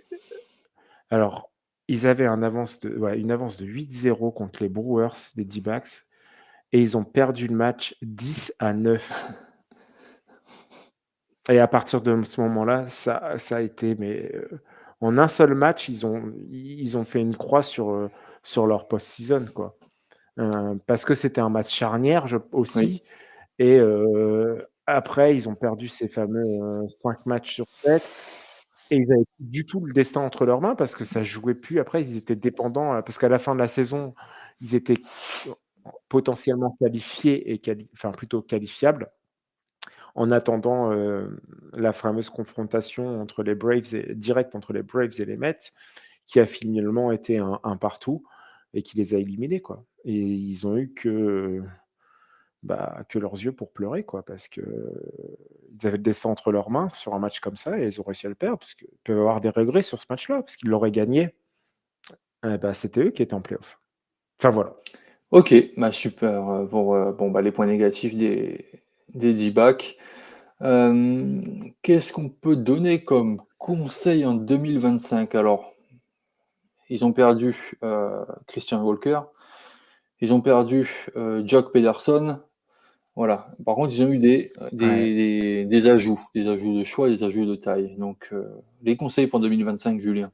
Alors, ils avaient une avance de 8-0 contre les Brewers, les D-backs et ils ont perdu le match 10-9. Et à partir de ce moment-là, ça a été en un seul match, ils ont fait une croix sur leur post-season, quoi. Parce que c'était un match charnière Oui. aussi et après ils ont perdu ces fameux, 5 matchs sur 7 et ils avaient plus du tout le destin entre leurs mains parce que ça jouait plus. Après, ils étaient dépendants, parce qu'à la fin de la saison, ils étaient potentiellement qualifiés et plutôt qualifiables. en attendant la fameuse confrontation directe entre les Braves et les Mets, qui a finalement été un partout et qui les a éliminés, quoi. Et ils ont eu que leurs yeux pour pleurer, quoi, parce que ils avaient le destin entre leurs mains sur un match comme ça et ils ont réussi à le perdre, parce qu'ils peuvent avoir des regrets sur ce match-là, parce qu'ils l'auraient gagné, c'était eux qui étaient en playoff. Enfin voilà. Ok, bah super. Bon, bah, les points négatifs des D-backs. Qu'est-ce qu'on peut donner comme conseil en 2025? Alors, ils ont perdu Christian Walker, ils ont perdu Jock Pederson. Voilà. Par contre, ils ont eu Ouais. des ajouts de choix, des ajouts de taille. Donc, les conseils pour 2025, Julien.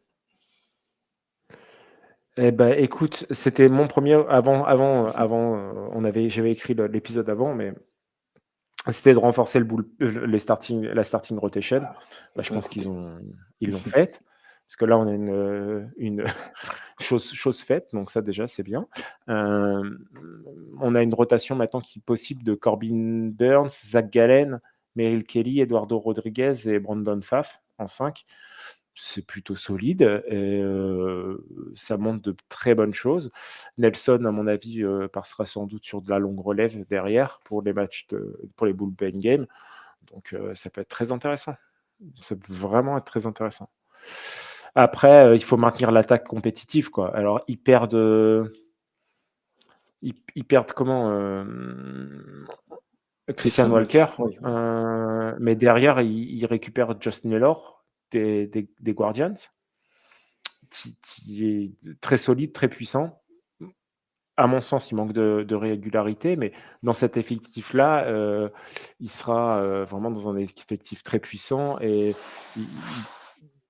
Eh ben, écoute, c'était mon premier j'avais écrit l'épisode avant, mais c'était de renforcer la starting rotation. J'ai Je pas pense écouté. ils l'ont faite, parce que là, on a une chose faite, donc ça déjà, c'est bien. On a une rotation maintenant qui est possible de Corbin Burns, Zach Gallen, Merrill Kelly, Eduardo Rodriguez et Brandon Pfaff en 5. C'est plutôt solide et ça montre de très bonnes choses. Nelson, à mon avis, passera sans doute sur de la longue relève derrière pour les bullpen games. Donc ça peut être très intéressant. Ça peut vraiment être très intéressant. Après, il faut maintenir l'attaque compétitive, quoi. Alors, ils perdent comment Christian Christian Walker, Walker. Oui, oui. mais derrière, ils récupèrent Justin Naylor des Guardians, qui est très solide, très puissant. À mon sens, il manque de régularité, mais dans cet effectif-là, il sera vraiment dans un effectif très puissant et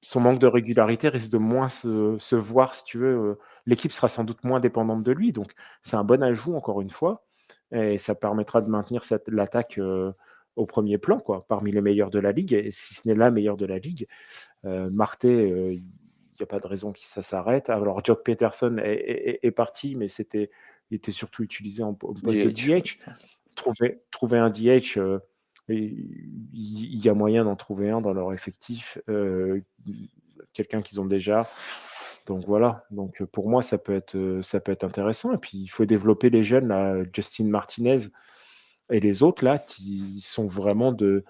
son manque de régularité risque de moins se voir, si tu veux. L'équipe sera sans doute moins dépendante de lui, donc c'est un bon ajout, encore une fois, et ça permettra de maintenir l'attaque au premier plan, quoi, parmi les meilleurs de la ligue, et si ce n'est la meilleure de la ligue. Marte, il n'y a pas de raison que ça s'arrête. Alors, Jock Peterson est parti, mais il était surtout utilisé en poste de DH, oui. DH. Trouver un DH, il y a moyen d'en trouver un dans leur effectif, quelqu'un qu'ils ont déjà. Donc voilà, donc pour moi, ça peut être intéressant. Et puis, il faut développer les jeunes, là, Justin Martinez et les autres, là, qui sont vraiment de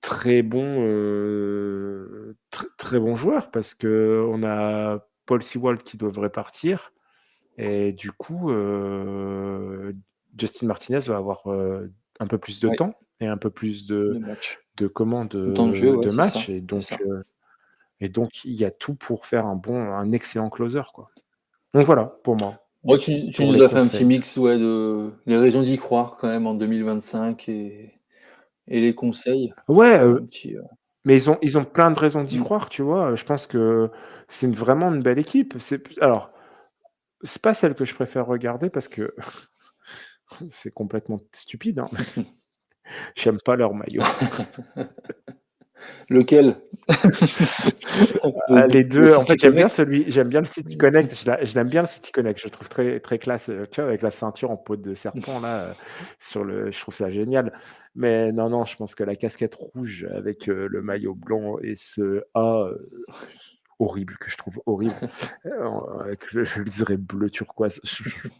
très bons, très bons joueurs, parce qu'on a Paul Sewald qui devrait partir. Et du coup, Justin Martinez va avoir un peu plus de Oui, temps et un peu plus de, de match. de, comment, De temps de jeu, ouais, de c'est match. ça. C'est ça. Et donc, il y a tout pour faire un excellent closer, quoi. Donc voilà, pour moi, Ouais, tu pour nous les as fait un petit conseils. mix, ouais, de les raisons d'y croire quand même en 2025 et les conseils. Ouais, Un petit, mais ils ont plein de raisons d'y mmh. croire, tu vois. Je pense que c'est vraiment une belle équipe. Alors, c'est pas celle que je préfère regarder parce que c'est complètement stupide, hein. J'aime pas leur maillot. Lequel? Les Le 2, en City fait, Connect? j'aime bien le City Connect, je l'aime bien le City Connect, je le trouve très très classe, tu vois, avec la ceinture en peau de serpent là, je trouve ça génial. Mais non, non, je pense que la casquette rouge avec, le maillot blanc et ce A, horrible, que je trouve horrible, avec le liseré bleu turquoise,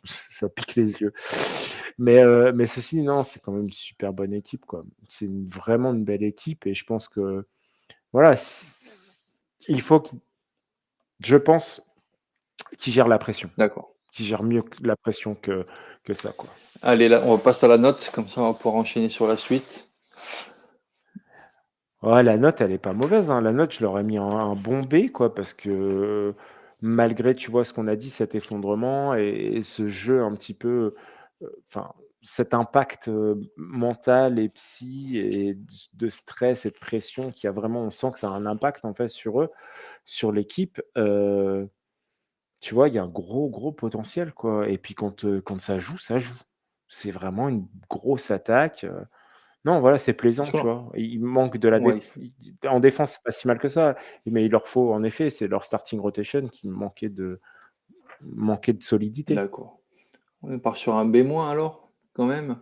ça pique les yeux. Mais ceci, non, c'est quand même une super bonne équipe, quoi. Vraiment une belle équipe et je pense que voilà, il faut je pense qu'ils gèrent la pression, D'accord. qu'ils gèrent mieux la pression que ça, quoi. Allez, là, on passe à la note, comme ça on va pouvoir enchaîner sur la suite. Ouais, la note, elle est pas mauvaise, hein. La note, je leur ai mis un bon B, quoi, parce que malgré, tu vois, ce qu'on a dit, cet effondrement et ce jeu un petit peu, enfin, cet impact mental et psy et de stress et de pression qui a vraiment, on sent que ça a un impact en fait sur eux, sur l'équipe. Tu vois, il y a un gros, gros potentiel, quoi. Et puis quand ça joue, ça joue. C'est vraiment une grosse attaque. Non, voilà, c'est plaisant, tu D'accord. vois? Il manque de la Ouais, en défense, c'est pas si mal que ça, mais il leur faut en effet, c'est leur starting rotation qui manquait de solidité. d'accord. On part sur un B- alors, quand même?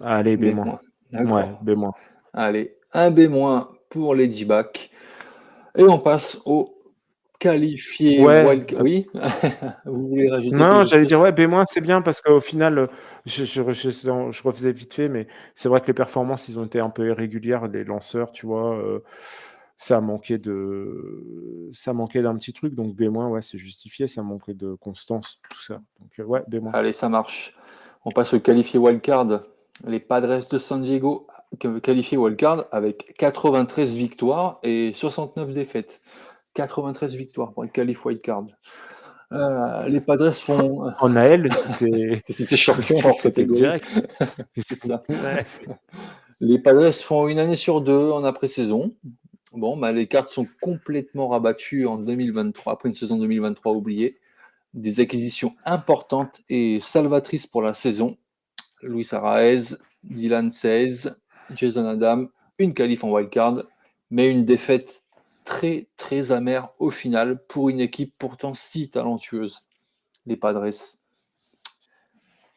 Allez, B-. B-. Ouais, D'accord. B-. Allez, un B- pour les D-backs. Et on passe au qualifié Ouais, wild. Oui, vous voulez rajouter non, quelque j'allais dire chose? ouais, B- c'est bien parce qu'au final, je refaisais vite fait, mais c'est vrai que les performances, ils ont été un peu irrégulières, les lanceurs, tu vois, ça manquait d'un petit truc, donc B-, ouais, c'est justifié, ça manquait de constance, tout ça. Donc ouais, B-. Allez, ça marche. On passe au qualifié wildcard. Les Padres de San Diego qualifiés wildcard avec 93 victoires et 69 défaites. 93 victoires pour le qualif wildcard. Les Padres font. En AL, c'était C'était champion hors c'était catégorie. direct. C'est ça. Ouais, Les Padres font une année sur deux en après-saison. Bon, bah, les cartes sont complètement rabattues en 2023, après une saison 2023 oubliée. Des acquisitions importantes et salvatrices pour la saison. Luis Arraez, Dylan Cease, Jason Adam, une qualif en wildcard, mais une défaite très très amère au final pour une équipe pourtant si talentueuse, les Padres.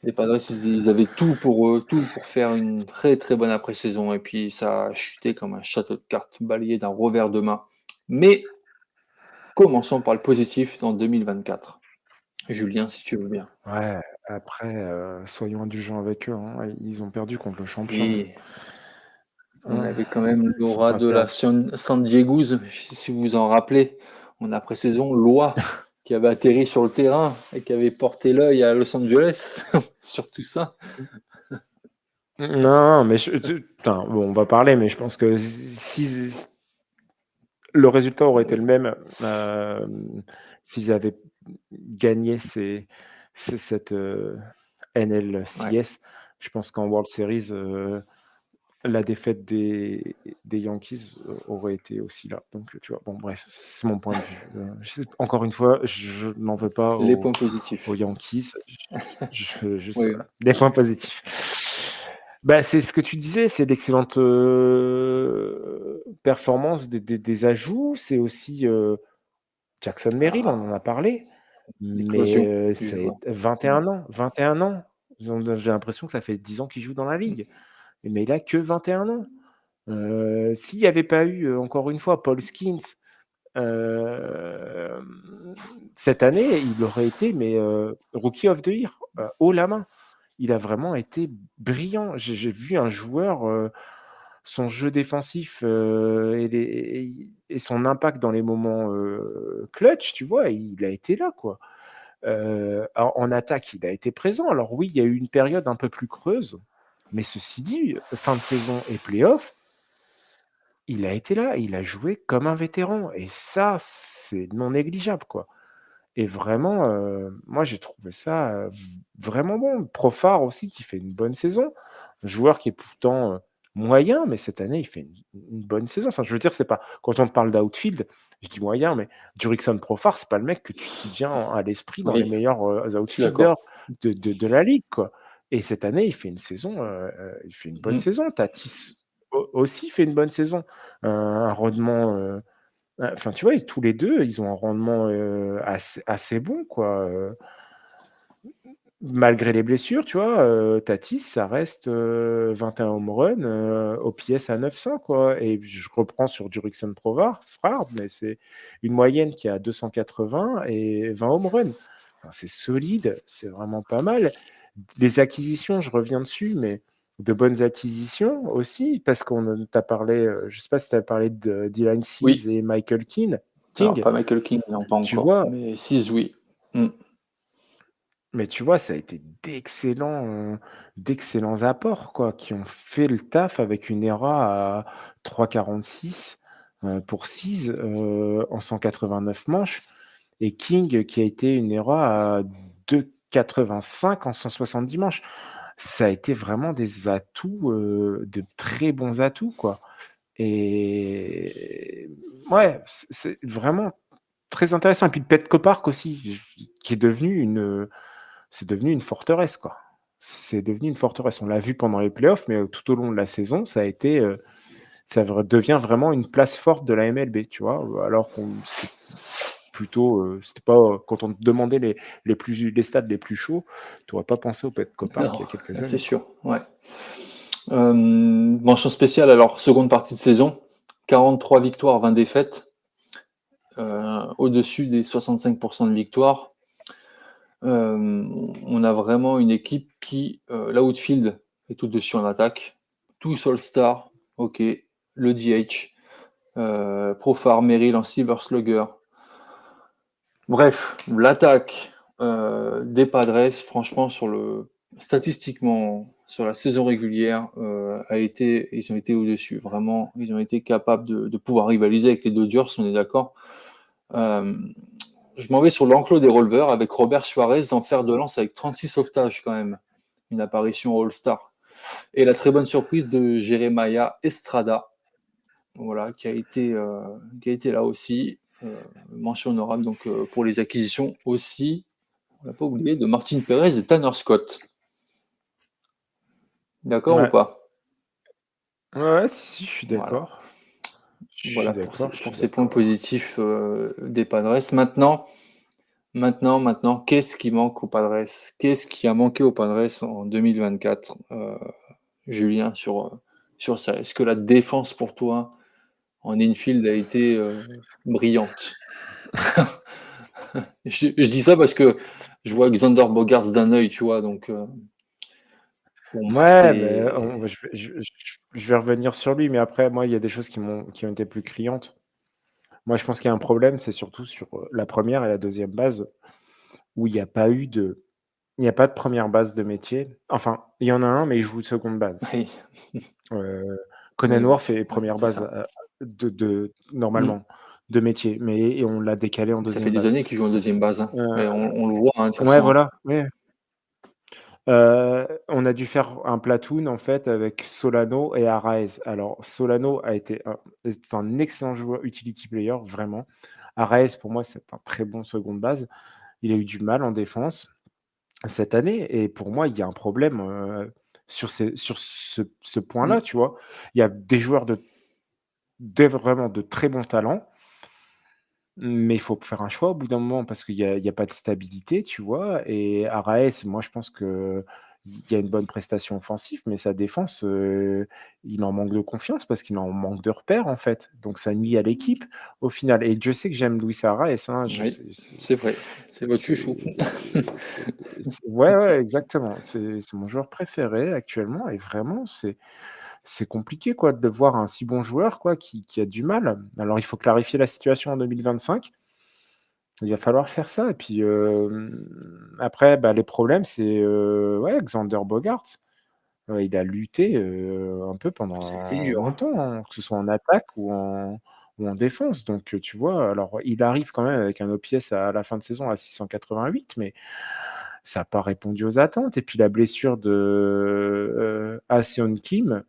Les Padres, ils avaient tout pour eux, tout pour faire une très très bonne après-saison, et puis ça a chuté comme un château de cartes balayé d'un revers de main. Mais commençons par le positif dans 2024. Julien, si tu veux bien. ouais, après, soyons indulgents avec eux, hein, ils ont perdu contre le champion. Oui, on Hein, avait quand même ils sont l'aura pas de la perdus. San Diego's, si vous vous en rappelez. On a après-saison Loa qui avait atterri sur le terrain et qui avait porté l'œil à Los Angeles sur tout ça. Non, mais bon, on va parler, mais je pense que si le résultat aurait été le même s'ils avaient gagné cette NLCS. Ouais. Je pense qu'en World Series, la défaite des Yankees aurait été aussi là. Donc, tu vois, bon, bref, c'est mon point de vue. Encore une fois, je n'en veux pas Les points aux positifs. Yankees. Oui. Voilà, des points positifs. Bah, c'est ce que tu disais, c'est d'excellentes performances, des ajouts. C'est aussi Jackson Merrill, on en a parlé, L'éclosion mais du c'est joueur. 21 ans. 21 ans. J'ai l'impression que ça fait 10 ans qu'il joue dans la ligue. Mais il a que 21 ans. S'il n'y avait pas eu, encore une fois, Paul Skeens cette année, il aurait été Rookie of the Year, haut la main. Il a vraiment été brillant. J'ai vu un joueur, son jeu défensif et son impact dans les moments clutch, tu vois, il a été là, quoi. En attaque, il a été présent. Alors oui, il y a eu une période un peu plus creuse, mais ceci dit, fin de saison et playoff, il a été là, il a joué comme un vétéran. Et ça, c'est non négligeable, quoi. Et vraiment, moi, j'ai trouvé ça vraiment bon. Profar aussi, qui fait une bonne saison. Un joueur qui est pourtant moyen, mais cette année, il fait une bonne saison. Enfin, je veux dire, c'est pas. Quand on parle d'outfield, je dis moyen, mais Jurickson Profar, c'est pas le mec qui vient à l'esprit dans les Oui, meilleurs je suis outfielders d'accord. de la ligue, quoi. Et cette année, il fait une saison, il fait une bonne Mm. saison. Tatis aussi fait une bonne saison. Un rendement. Enfin, tu vois, tous les deux, ils ont un rendement assez bon, quoi. Malgré les blessures, tu vois, Tatis, ça reste 21 home runs, OPS à 900, quoi. Et je reprends sur Jurickson Profar, mais c'est une moyenne qui est à 280 et 20 home runs. Enfin, c'est solide, c'est vraiment pas mal. Les acquisitions, je reviens dessus, mais de bonnes acquisitions aussi, parce qu'on t'a parlé, je sais pas si tu as parlé de Dylan Cease Oui. et Michael King. Alors, pas Michael King, non, pas Tu encore. vois, Mais 6, oui. Mm. mais tu vois, ça a été d'excellents apports, quoi, qui ont fait le taf avec une ERA à 3,46 pour 6 en 189 manches, et King qui a été une ERA à 2,85 en 170 manches. Ça a été vraiment des atouts, de très bons atouts, quoi. Et ouais, c'est vraiment très intéressant. Et puis Petco Park aussi, qui est c'est devenu une forteresse, quoi. C'est devenu une forteresse. On l'a vu pendant les playoffs, mais tout au long de la saison, ça devient vraiment une place forte de la MLB, tu vois. Alors plutôt, c'était pas quand on te demandait les stades les plus chauds, tu n'aurais pas pensé au Petco Park il y a quelques c'est années. sûr, ouais. Mention spéciale, alors, seconde partie de saison, 43 victoires, 20 défaites, au-dessus des 65% de victoires. On a vraiment une équipe qui, l'outfield est au-dessus en attaque, tous All-Star, ok, le DH, Profar, Merrill en Silver Slugger. Bref, l'attaque des Padres, franchement, statistiquement, sur la saison régulière, ils ont été au-dessus. Vraiment, ils ont été capables de pouvoir rivaliser avec les Dodgers, on est d'accord. Je m'en vais sur l'enclos des releveurs avec Robert Suarez en fer de lance avec 36 sauvetages quand même. Une apparition All-Star. Et la très bonne surprise de Jeremiah Estrada, voilà, qui a été là aussi. Mention honorable donc, pour les acquisitions aussi, on n'a pas oublié, de Martin Perez et Tanner Scott. D'accord ou pas? Ouais, si, je suis d'accord. Voilà pour ces points positifs des Padres. Maintenant, qu'est-ce qui manque aux Padres? Qu'est-ce qui a manqué aux Padres en 2024, Julien, sur ça? Est-ce que la défense pour toi en infield a été brillante? Je dis ça parce que je vois Xander Bogaerts d'un œil, tu vois, donc pour moi, Ouais, c'est... je vais revenir sur lui, mais après, moi, il y a des choses qui ont été plus criantes. Moi, je pense qu'il y a un problème, c'est surtout sur la première et la deuxième base, où il n'y a pas de première base de métier. Enfin, il y en a un, mais il joue de seconde base. Oui, Conan oui, Worth est première c'est base ça. normalement, de métier, et on l'a décalé en Ça fait deuxième des base. années qu'il joue en deuxième base, hein. Euh, Et on le voit, hein, de toute ouais, façon, hein. voilà, ouais. On a dû faire un platoon, en fait, avec Solano et Arraez. Alors Solano est un excellent joueur utility player, vraiment. Arraez, pour moi, c'est un très bon seconde base. Il a eu du mal en défense cette année et pour moi, il y a un problème, sur ce Mm. point-là, tu vois? Il y a des joueurs vraiment de très bons talents, mais il faut faire un choix au bout d'un moment parce qu'il y a pas de stabilité, tu vois? Et Arraez, moi, je pense qu'il y a une bonne prestation offensive, mais sa défense, il en manque de confiance parce qu'il en manque de repères, en fait. Donc ça nuit à l'équipe au final et Dieu sait que j'aime Luis Arraez, hein, je Oui, sais c'est vrai, c'est votre c'est chouchou. ouais, ouais, exactement. C'est mon joueur préféré actuellement et vraiment c'est compliqué, quoi, de voir un si bon joueur, quoi, qui a du mal. Alors il faut clarifier la situation en 2025. Il va falloir faire ça et puis, après, bah, les problèmes, c'est, ouais, Xander Bogaerts. Il a lutté, un peu Ça a été pendant dur, hein. longtemps, hein, que ce soit en attaque ou en défense donc, tu vois? Alors il arrive quand même avec un OPS à la fin de saison à 688 mais ça a pas répondu aux attentes et puis la blessure de, Ha-Seong Kim,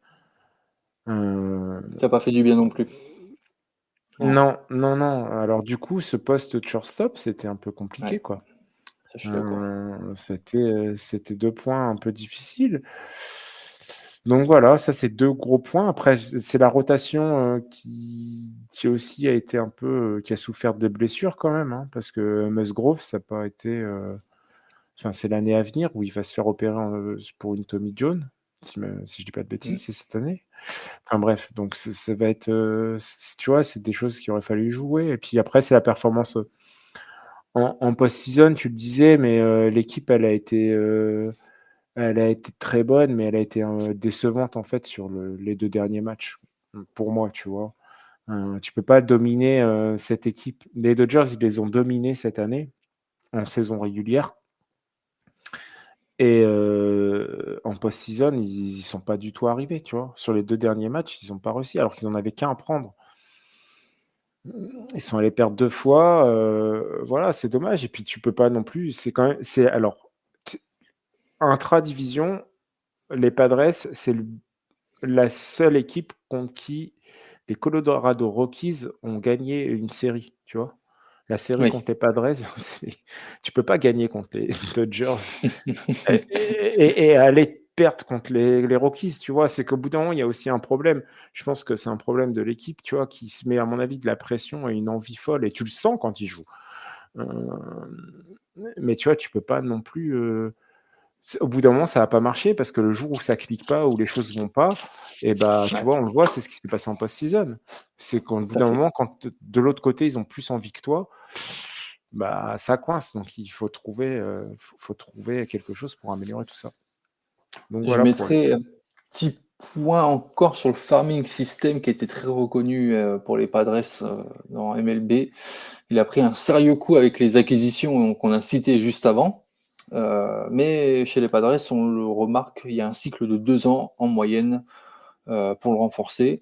Ça n'a pas fait du bien non plus. Non, non, non, non. Alors du coup, ce poste de shortstop, c'était un peu compliqué, ouais, quoi. ça je suis d'accord. C'était 2 points un peu difficiles. Donc voilà, ça c'est 2 gros points. Après, c'est la rotation, qui aussi a été un peu, qui a souffert de blessures quand même, hein, parce que Musgrove, ça a pas été, enfin, c'est l'année à venir où il va se faire opérer pour une Tommy John, si je dis pas de Mm. bêtises, c'est cette année? Enfin bref, donc ça va être, tu vois, c'est des choses qu'il aurait fallu jouer et puis après, c'est la performance, en post-season, tu le disais, mais l'équipe, elle a été très bonne, mais elle a été, décevante, en fait, sur les 2 derniers matchs, pour moi, tu vois? Tu peux pas dominer, cette équipe. Les Dodgers, ils les ont dominés cette année, en saison régulière et en post-season, ils y sont pas du tout arrivés, tu vois? Sur les 2 derniers matchs, ils ont pas réussi alors qu'ils en avaient qu'un à prendre. Ils sont allés perdre 2 fois, voilà, c'est dommage et puis tu peux pas non plus c'est quand même c'est alors t intra-division, les Padres, c'est la seule équipe contre qui les Colorado Rockies ont gagné une série, tu vois? La série Oui. contre les Padres, tu peux pas gagner contre les Dodgers et aller perdre contre les Rockies, tu vois? C'est qu'au bout d'un moment, il y a aussi un problème. Je pense que c'est un problème de l'équipe, tu vois? Qui se met, à mon avis, de la pression et une envie folle et tu le sens quand ils jouent. Mais tu vois, tu peux pas non plus. Au bout d'un moment, ça va pas marcher parce que le jour où ça clique pas, où les choses vont pas, et bah, tu Ouais, vois, on le voit, c'est ce qui s'est passé en post-season. C'est qu'au bout tout à d'un fait. moment, quand de l'autre côté, ils ont plus envie que toi, bah, ça coince. Donc il faut trouver quelque chose pour améliorer tout ça. Donc Je voilà pour les mettrais un petit point encore sur le farming system qui était très reconnu pour les Padres dans MLB. Il a pris un sérieux coup avec les acquisitions qu'on a citées juste avant. Mais chez les Padres, on le remarque, il y a un cycle de 2 ans en moyenne pour le renforcer.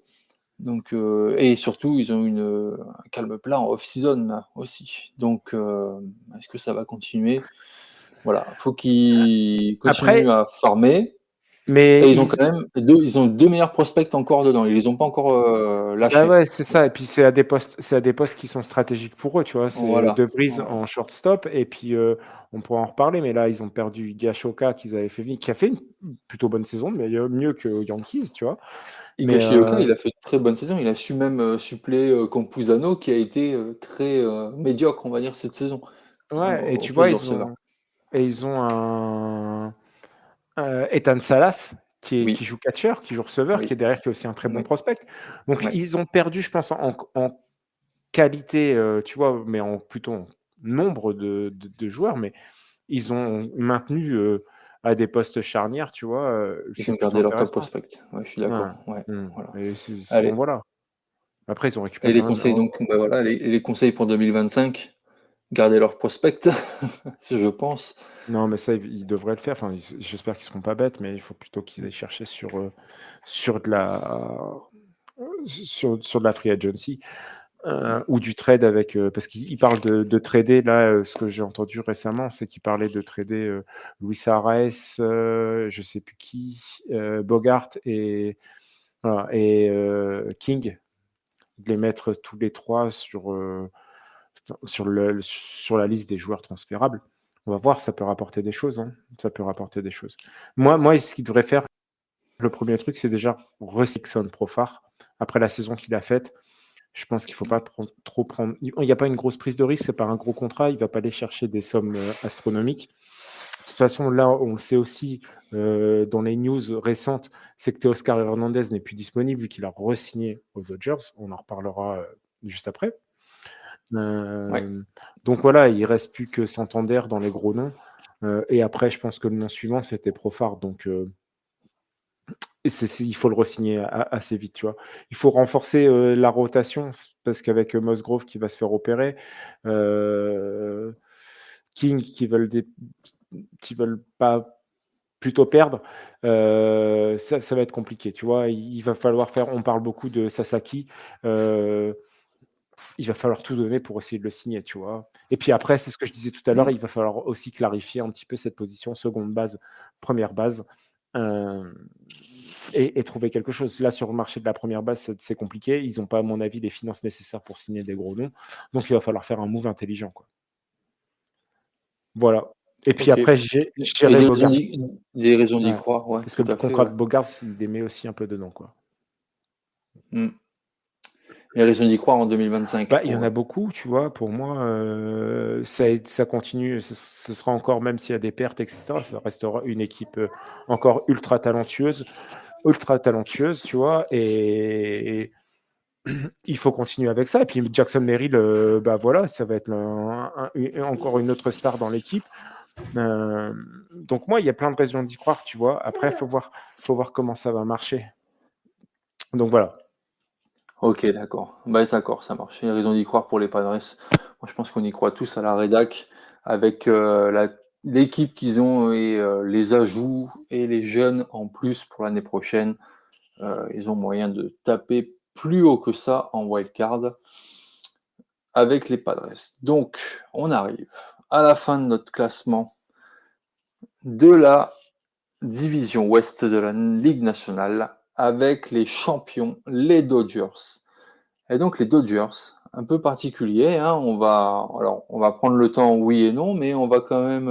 Donc, et surtout, ils ont un calme plat en off-season là, aussi. Donc, est-ce que ça va continuer? Voilà, faut qu'ils continuent après, à farmer. mais Et ils ont quand même ils ont 2 meilleurs prospects encore dedans. Ils les ont pas encore bah, lâchés. ouais, c'est ça et puis c'est à des postes qui sont stratégiques pour eux, tu vois? C'est Voilà, De Vries voilà. en shortstop et puis, on pourra en reparler, mais là, ils ont perdu Gashoka qu'ils avaient fait venir, qui a fait une plutôt bonne saison, mais mieux que Yankees, tu vois? Mais, Higashioka, il a fait une très bonne saison. Il a su même suppléer Campuzano qui a été très médiocre, on va dire, cette saison ouais et au tu poste vois, de receveur. ils ont un, Ethan Salas qui Oui, joue catcher, qui joue receveur, qui oui, est derrière, qui est aussi un très bon oui, prospect. Donc ouais. ils ont perdu, je pense, en qualité, tu vois? Mais plutôt en nombre de joueurs, mais ils ont maintenu, à des postes charnières, tu vois? Ils C'est ont plutôt gardé leur top intéressant. prospect. Ouais, je suis Ouais. d'accord. Ouais, Mmh voilà. et c'est bon, Allez, voilà. Après ils ont et récupéré les un conseils donc, bah, voilà, les conseils pour 2025, garder leur prospect, je pense. non, mais ça, ils devraient le faire. Enfin, j'espère qu'ils seront pas bêtes, mais il faut plutôt qu'ils aillent chercher sur de la sur de la free agency, ou du trade avec, parce qu'ils parlent de trader là, ce que j'ai entendu récemment, c'est qu'ils parlaient de trader, Luis Arraez, je sais plus qui, Bogart et voilà et King, de les mettre tous les 3 sur la liste des joueurs transférables. On va voir, ça peut rapporter des choses, hein. Ça peut rapporter des choses. Moi, ce qu'il devrait faire, le premier truc, c'est déjà re-sign Profar. Après la saison qu'il a faite, je pense qu'il ne faut pas trop prendre. Il n'y a pas une grosse prise de risque, c'est pas un gros contrat, il ne va pas aller chercher des sommes astronomiques. De toute façon, là, on le sait aussi dans les news récentes, c'est que Teoscar Hernandez n'est plus disponible vu qu'il a re-signé aux Dodgers. On en reparlera juste après. Ouais. Donc voilà, il reste plus que Santander dans les gros noms. Et après, je pense que le nom suivant, c'était Profar. Donc, il faut le re-signer assez vite, tu vois. Il faut renforcer la rotation parce qu'avec Musgrove qui va se faire opérer, King qui veulent pas plutôt perdre, ça va être compliqué, tu vois. Il va falloir faire. On parle beaucoup de Sasaki. euh, il va falloir tout donner pour essayer de le signer, tu vois? Et puis après, c'est ce que je disais tout à l'heure, Mmh. il va falloir aussi clarifier un petit peu cette position seconde base, première base, hem et trouver quelque chose. Là, sur le marché de la première base, c'est compliqué. Ils n'ont pas, à mon avis, les finances nécessaires pour signer des gros noms. Donc il va falloir faire un move intelligent, quoi. Voilà et puis OK. après, Et gérer Bogart. des raisons d'y Ouais, croire, ouais, parce que tout le à fait, contrat ouais. de Bogart, il les met aussi un peu dedans, quoi. Mmh. Les raisons d'y croire en 2025 Bah, il y en pour a eux. beaucoup, tu vois? Pour moi, ça continue, ce sera encore même s'il y a des pertes et cetera, ça restera une équipe, encore ultra talentueuse, tu vois? Et il faut continuer avec ça et puis Jackson Merrill, bah, voilà, ça va être encore une autre star dans l'équipe. Donc moi, il y a plein de raisons d'y croire, tu vois? Après, faut voir comment ça va marcher. Donc voilà. OK, d'accord. Bah, d'accord, ça marche. Les raisons d'y croire pour les Padres. Moi, je pense qu'on y croit tous à la rédac avec, l'équipe qu'ils ont et les ajouts et les jeunes en plus pour l'année prochaine. Ils ont moyen de taper plus haut que ça en wild card avec les Padres. Donc, on arrive à la fin de notre classement de la division ouest de la Ligue nationale avec les champions, les Dodgers. Et donc les Dodgers, un peu particulier, hein, on va prendre le temps, oui et non, mais on va quand même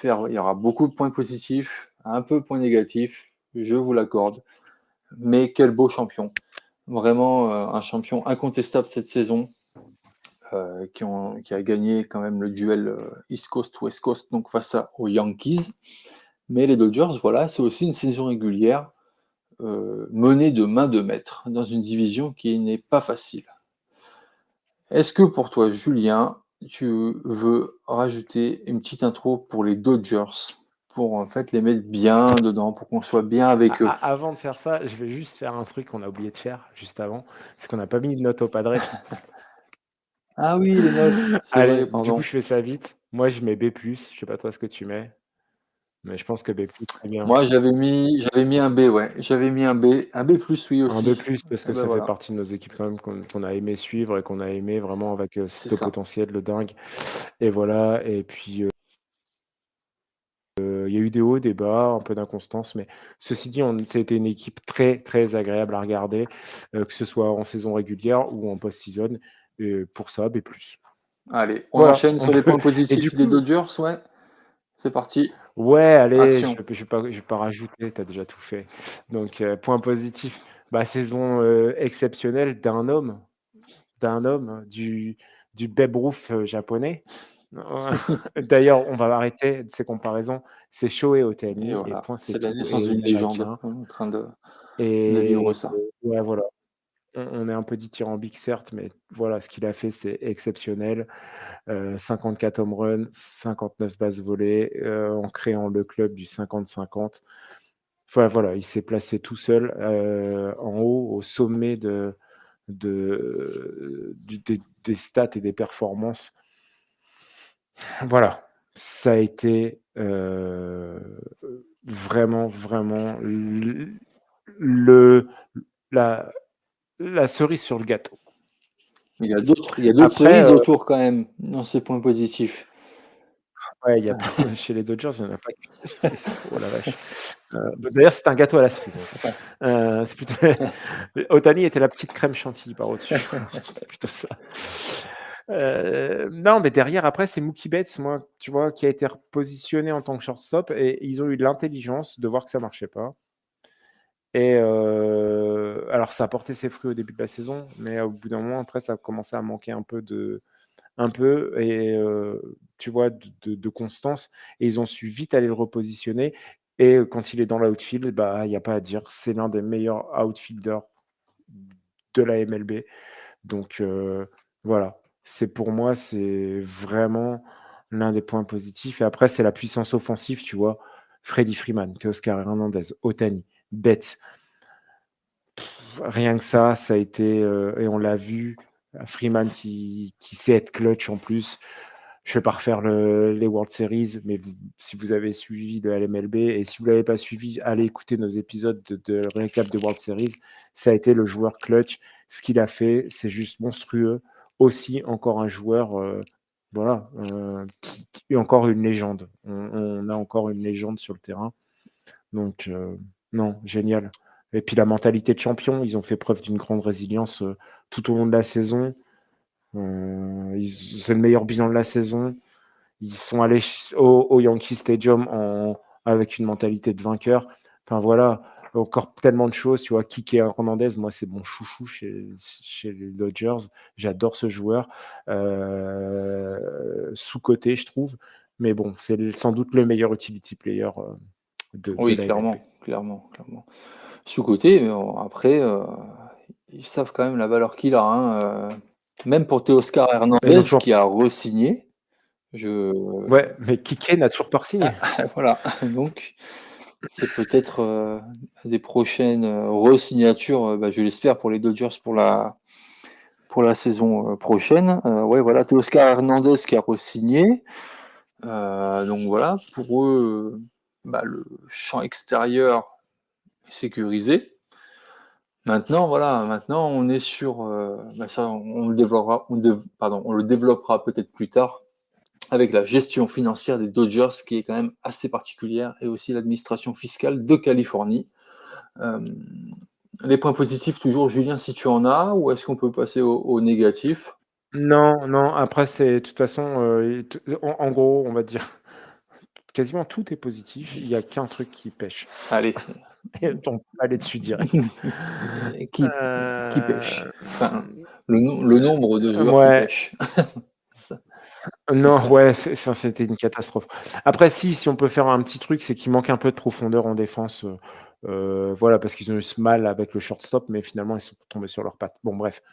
il y aura beaucoup de points positifs, un peu de points négatifs, je vous l'accorde. Mais quel beau champion. Vraiment un champion incontestable cette saison. qui a gagné quand même le duel East Coast-West Coast, donc face aux Yankees. Mais les Dodgers, voilà, c'est aussi une saison régulière menée de main de maître dans une division qui n'est pas facile. Est-ce que pour toi, Julien, tu veux rajouter une petite intro pour les Dodgers, pour en fait les mettre bien dedans, pour qu'on soit bien avec eux? Avant de faire ça, je vais juste faire un truc qu'on a oublié de faire juste avant, c'est qu'on n'a pas mis de note au Padres. Ah oui, les notes, c'est vrai, Allez, du coup, pardon. je fais ça vite. Moi, je mets B+, je sais pas toi ce que tu mets, mais je pense que B+, c'est bien. Moi, j'avais mis un B, ouais. J'avais mis un B+, oui Un B+, aussi. parce Et que ben ça fait voilà, partie de nos équipes quand même qu'on a aimé suivre et qu'on a aimé vraiment avec, c'est ce ça. potentiel de dingue et voilà et puis, il y a eu des hauts, des bas, un peu d'inconstance, mais ceci dit, ça a été une équipe très, très agréable à regarder, que ce soit en saison régulière ou en post-season et pour ça, B+. Allez, on Voilà, enchaîne on sur les peut points et du positifs des coup Dodgers, ouais. C'est parti, ouais, allez, action. je vais pas rajouter, tu as déjà tout fait. Donc point positif, bah, saison, exceptionnelle d'un homme, du Babe Ruth, japonais. D'ailleurs, on va arrêter ces comparaisons. C'est Shohei Et Ohtani et voilà, point, c'est c'est la tout naissance et d'une on la légende. tient On est en train de et vivre ça. ouais, voilà. On est un peu dithyrambique certes, mais voilà, ce qu'il a fait, c'est exceptionnel. 54 home runs, 59 bases volées, en créant le club du 50-50. Enfin voilà, il s'est placé tout seul, en haut, au sommet des stats et des performances. Voilà, ça a été, vraiment, vraiment le la la cerise sur le gâteau. Il y a d'autres Après, cerises autour quand même, dans ces points positifs. ouais, il y a pas chez les Dodgers, il y en a pas qu'une cerise. Oh la vache. Bah, d'ailleurs, c'est un gâteau à la cerise, en fait. C'est plutôt Otani était la petite crème chantilly par au-dessus. C'est plutôt ça. Non, mais derrière, après, c'est Mookie Betts, moi, tu vois, qui a été repositionné en tant que shortstop et ils ont eu l'intelligence de voir que ça marchait pas et alors ça a porté ses fruits au début de la saison, mais au bout d'un moment, après, ça a commencé à manquer un peu et tu vois, de constance et ils ont su vite aller le repositionner et quand il est dans l'outfield, bah, il y a pas à dire, c'est l'un des meilleurs outfielders de la MLB donc voilà, c'est pour moi, c'est vraiment l'un des points positifs et après c'est la puissance offensive, tu vois? Freddie Freeman, Teoscar Hernandez, Ohtani, Betts, rien que ça a été, et on l'a vu, Freeman qui sait être clutch en plus. Je vais pas refaire les World Series, mais si vous avez suivi de LMLB et si vous l'avez pas suivi, allez écouter nos épisodes de récap de World Series. Ça a été le joueur clutch. Ce qu'il a fait, c'est juste monstrueux. Aussi, encore un joueur, voilà, qui est encore une légende. On a encore une légende sur le terrain. Donc, non, génial. Et puis la mentalité de champion, ils ont fait preuve d'une grande résilience tout au long de la saison. C'est le meilleur bilan de la saison. Ils sont allés au Yankee Stadium avec une mentalité de vainqueur. Enfin voilà, encore tellement de choses. Tu vois, Kike Hernandez, moi, c'est mon chouchou chez les Dodgers. J'adore ce joueur. Sous-coté, je trouve. Mais bon, c'est sans doute le meilleur utility player de Oui, la MLB. clairement. Sous-coté, mais bon, après, ils savent quand même la valeur qu'il a, hein, même pour Teoscar Mais non, Hernandez toujours. qui a re-signé, je Ouais, mais Kike n'a toujours pas signé. voilà, donc c'est peut-être, des prochaines, re-signatures, bah, je l'espère pour les Dodgers pour la saison, prochaine. Ouais, voilà, Teoscar Hernandez qui a re-signé, donc voilà, pour eux, bah, le champ extérieur est sécurisé. Maintenant, voilà, maintenant on est sur, bah, ça on le développera peut-être plus tard avec la gestion financière des Dodgers qui est quand même assez particulière et aussi l'administration fiscale de Californie. Hem, les points positifs toujours Julien si tu en as ou est-ce qu'on peut passer aux négatifs? Non, non, après c'est de toute façon, en gros, on va dire quasiment tout est positif. Il n'y a qu'un truc qui pêche. Allez. Et on peut aller dessus direct. Qui pêche? Enfin, le nombre de joueurs qui Ouais. pêchent. Ça. Non, ouais, c'était une catastrophe. Après, si on peut faire un petit truc, c'est qu'il manque un peu de profondeur en défense. Voilà, parce qu'ils ont eu ce mal avec le shortstop, mais finalement, ils sont tombés sur leurs pattes. Bon, bref.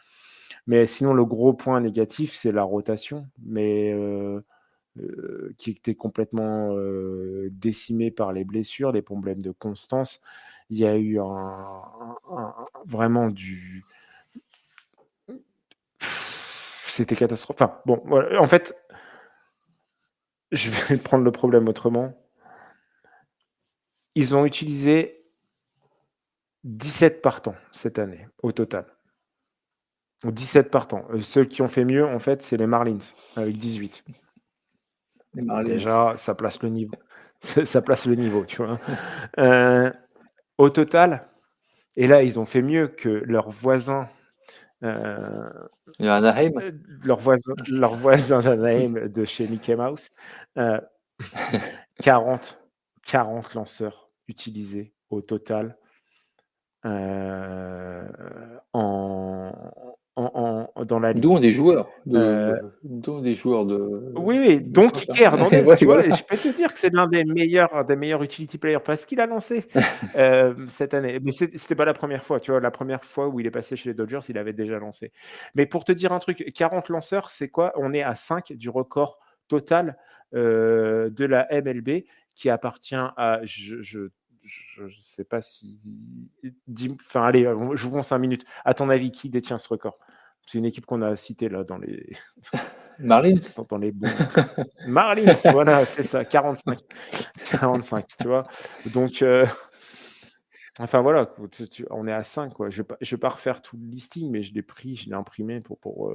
Mais sinon, le gros point négatif, c'est la rotation, mais qui était complètement décimée par les blessures, les problèmes de constance. Il y a eu vraiment du... C'était catastrophique. Enfin, bon, voilà. En fait, je vais prendre le problème autrement. Ils ont utilisé 17 partants cette année, au total. 17 partants. Ceux qui ont fait mieux, en fait, c'est les Marlins, avec 18. Les Marlins. Déjà, ça place le niveau. Ça place le niveau, tu vois. Au total, et là, ils ont fait mieux que leurs voisins. Anaheim. Leur voisin d'Anaheim de chez Mickey Mouse. 40 lanceurs utilisés au total dans la ligue. Dont des joueurs de. Oui, donc Iker Hernandez, Ouais, tu vois, voilà. et je peux te dire que c'est l'un des meilleurs utility players parce qu'il a lancé cette année. Mais c'était pas la première fois, tu vois. La première fois où il est passé chez les Dodgers, il avait déjà lancé. Mais pour te dire un truc, 40 lanceurs, c'est quoi? On est à 5 du record total de la MLB qui appartient à, je sais pas si... Enfin, allez, jouons 5 minutes. À ton avis, qui détient ce record? C'est une équipe qu'on a citée là dans les... Marlins. Dans les bons. Marlins, voilà, c'est ça, 45, tu vois. Donc, enfin voilà, on est à 5, quoi. Je vais pas refaire tout le listing, mais je l'ai imprimé pour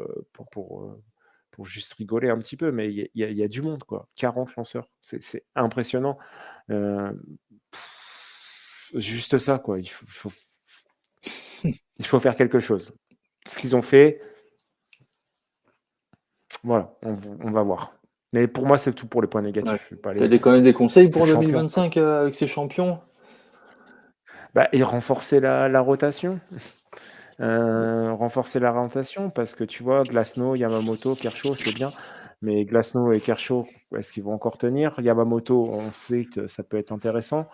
juste rigoler un petit peu, mais il y a du monde, quoi. 40 lanceurs, c'est impressionnant. Juste ça, quoi. Il faut faire quelque chose. Ce qu'ils ont fait, voilà, on va voir. Mais pour moi, c'est tout pour les points négatifs. Ouais. Tu as quand même des conseils pour c'est 2025 avec ces champions? Et renforcer la rotation. Renforcer la rotation parce que tu vois, Glasnow, Yamamoto, Kershaw, c'est bien. Mais Glasnow et Kershaw, est-ce qu'ils vont encore tenir? Yamamoto, on sait que ça peut être intéressant.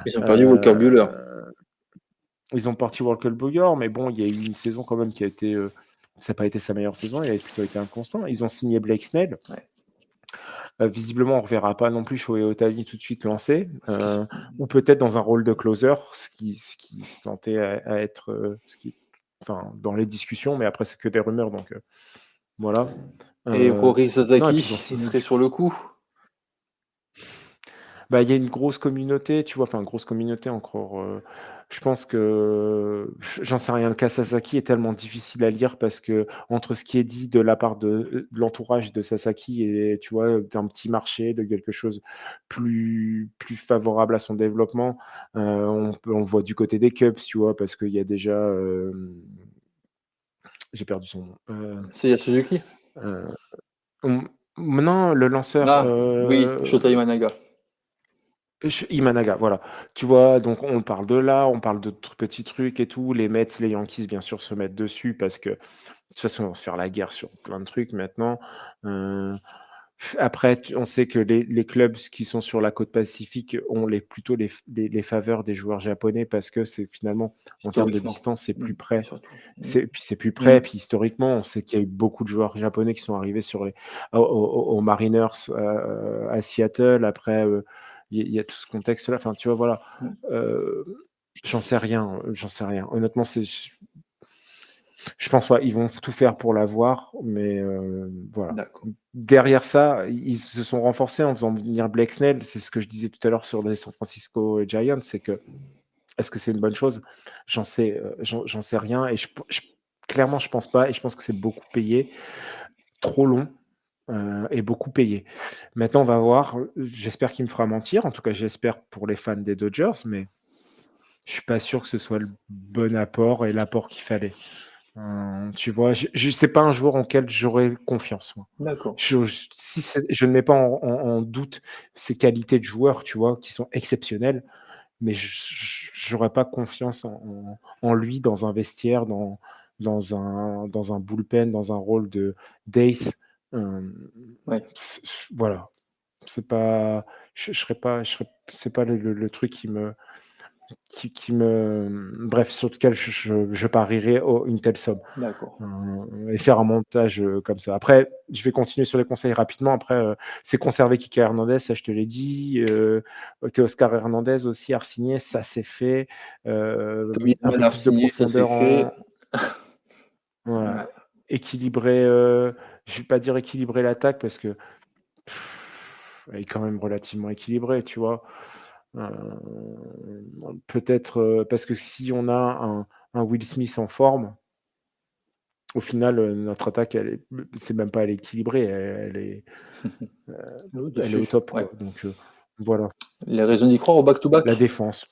Ils ont perdu Walker Buehler. Ils ont parti Walker Buehler, mais bon, il y a eu une saison quand même qui a été... ça n'a pas été sa meilleure saison, il a plutôt été inconstant. Ils ont signé Blake Snell. Ouais. Visiblement, on ne reverra pas non plus Shohei Ohtani tout de suite lancé, ou peut-être dans un rôle de closer, ce qui se tentait à être dans les discussions, mais après c'est que des rumeurs, donc voilà. Et Rory Sasaki, il serait sur le coup? Il y a une grosse communauté, tu vois, grosse communauté encore. Je pense que j'en sais rien. Le cas Sasaki est tellement difficile à lire parce que entre ce qui est dit de la part de l'entourage de Sasaki et tu vois d'un petit marché, de quelque chose plus favorable à son développement, on le voit du côté des Cubs, tu vois, parce qu'il y a déjà j'ai perdu son nom. C'est Suzuki? Non, le lanceur. Oui, Shota Imanaga. Imanaga, voilà. Tu vois, donc on parle de là, on parle de petits trucs et tout. Les Mets, les Yankees, bien sûr, se mettent dessus parce que de toute façon, on va se faire la guerre sur plein de trucs maintenant. Après, on sait que les clubs qui sont sur la côte pacifique ont plutôt les faveurs des joueurs japonais parce que c'est finalement, en termes de distance, c'est plus près. C'est plus près. Puis historiquement, on sait qu'il y a eu beaucoup de joueurs japonais qui sont arrivés aux Mariners à Seattle. Après, il y a tout ce contexte-là. Enfin, tu vois, voilà. J'en sais rien. Honnêtement, je pense pas. Ils vont tout faire pour l'avoir, mais voilà. D'accord. Derrière ça, ils se sont renforcés en faisant venir Blake Snell. C'est ce que je disais tout à l'heure sur les San Francisco Giants, c'est que est-ce que c'est une bonne chose? J'en sais rien. Et clairement, je pense pas. Et je pense que c'est beaucoup payé, trop long. Et beaucoup payé. Maintenant, on va voir. J'espère qu'il me fera mentir. En tout cas, j'espère pour les fans des Dodgers, mais je suis pas sûr que ce soit le bon apport et l'apport qu'il fallait. Tu vois, c'est pas un joueur en quel j'aurais confiance, moi. D'accord. Je ne mets pas en doute ses qualités de joueur, tu vois, qui sont exceptionnelles, mais j'aurais pas confiance en lui dans un vestiaire, dans un bullpen, dans un rôle d'ace. Ouais. Voilà, c'est pas, je serais pas, c'est pas le truc bref, sur lequel je parierais une telle somme. D'accord. Et faire un montage comme ça. Après, je vais continuer sur les conseils rapidement. Après, c'est conserver Kike Hernandez, ça je te l'ai dit. Teoscar Hernandez aussi, Arsigné, ça c'est fait. Tommy Un peu Manard plus de signé, ça c'est profondeur fait. Ouais. voilà. Équilibrer, je vais pas dire équilibrer l'attaque parce que elle est quand même relativement équilibrée, tu vois. Peut-être parce que si on a un Will Smith en forme, au final, notre attaque, c'est même pas elle est équilibrée, Oui, bien elle est sûr. au top, Ouais. quoi. Donc voilà. Les raisons d'y croire au La back-to-back? défense,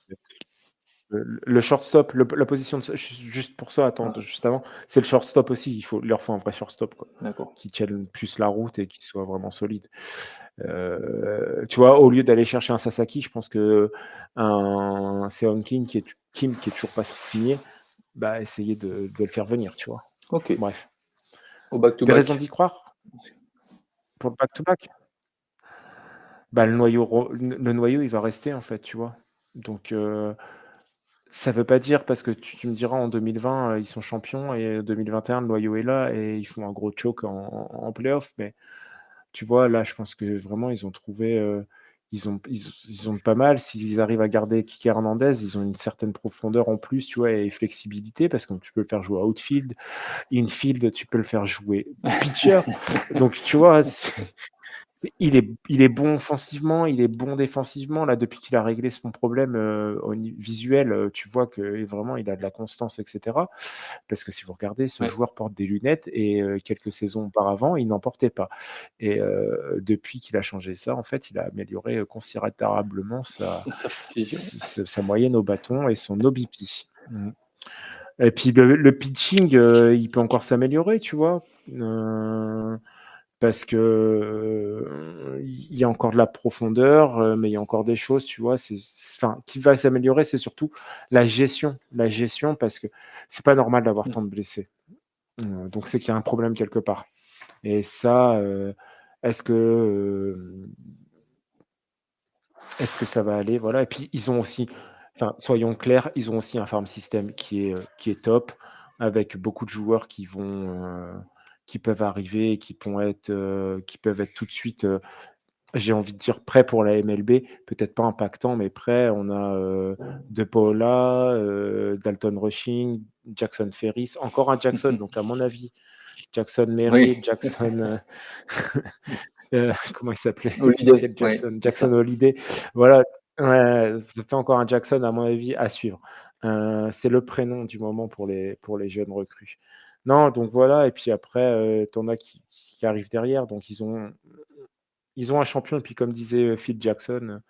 le shortstop, la position de juste pour ça, attends, Ah, juste avant, c'est le shortstop aussi. Il leur faut un vrai shortstop, quoi, d'accord. qui tienne plus la route et qui soit vraiment solide. Tu vois, au lieu d'aller chercher un Sasaki, je pense qu'un Seon Kim qui est toujours pas signé, bah, essayer de le faire venir, tu vois? Ok. Bref. Au Des raisons back-to-back. d'y croire pour le back-to-back? Bah, le noyau, il va rester, en fait, tu vois? Donc ça veut pas dire parce que tu me diras en 2020, ils sont champions et 2021, le noyau est là et ils font un gros choke en play-off, mais tu vois, là, je pense que vraiment ils ont trouvé, ils ont pas mal. S'ils arrivent à garder Kike Hernandez, ils ont une certaine profondeur en plus, tu vois? Et flexibilité parce que tu peux le faire jouer outfield, infield, tu peux le faire jouer pitcher. Donc tu vois, il est bon offensivement, il est bon défensivement. Là, depuis qu'il a réglé son problème, visuel, tu vois que vraiment il a de la constance et cetera. Parce que si vous regardez, ce Ouais. joueur porte des lunettes et quelques saisons auparavant, il n'en portait pas et depuis qu'il a changé ça, en fait, il a amélioré, considérablement Sa précision. sa moyenne au bâton et son OBP. Et puis le pitching, il peut encore s'améliorer, tu vois? Parce que, il y a encore de la profondeur, mais il y a encore des choses, tu vois? Enfin, qui va s'améliorer, c'est surtout la gestion. La gestion parce que c'est pas normal d'avoir Mmh. tant de blessés. Donc c'est qu'il y a un problème quelque part et ça, est-ce que, est-ce que ça va aller? Voilà et puis ils ont aussi enfin, soyons clairs, ils ont aussi un farm system qui est top avec beaucoup de joueurs qui peuvent arriver et qui peuvent être tout de suite, j'ai envie de dire prêt pour la MLB, peut-être pas impactant, mais prêt. On a De Paula, Dalton Rushing, Jackson Ferris, encore un Jackson. Donc, à mon avis, Jackson Merrill, Oui. Jackson, comment il s'appelait? C'est Holiday. quel Ouais, Jackson? c'est Jackson ça. Holiday. Voilà, ouais, ça fait encore un Jackson, à mon avis, à suivre. C'est le prénom du moment pour les jeunes recrues. Non, donc voilà. Et puis après, t'en as qui arrivent derrière. Donc, ils ont un champion et puis comme disait, Phil Jackson,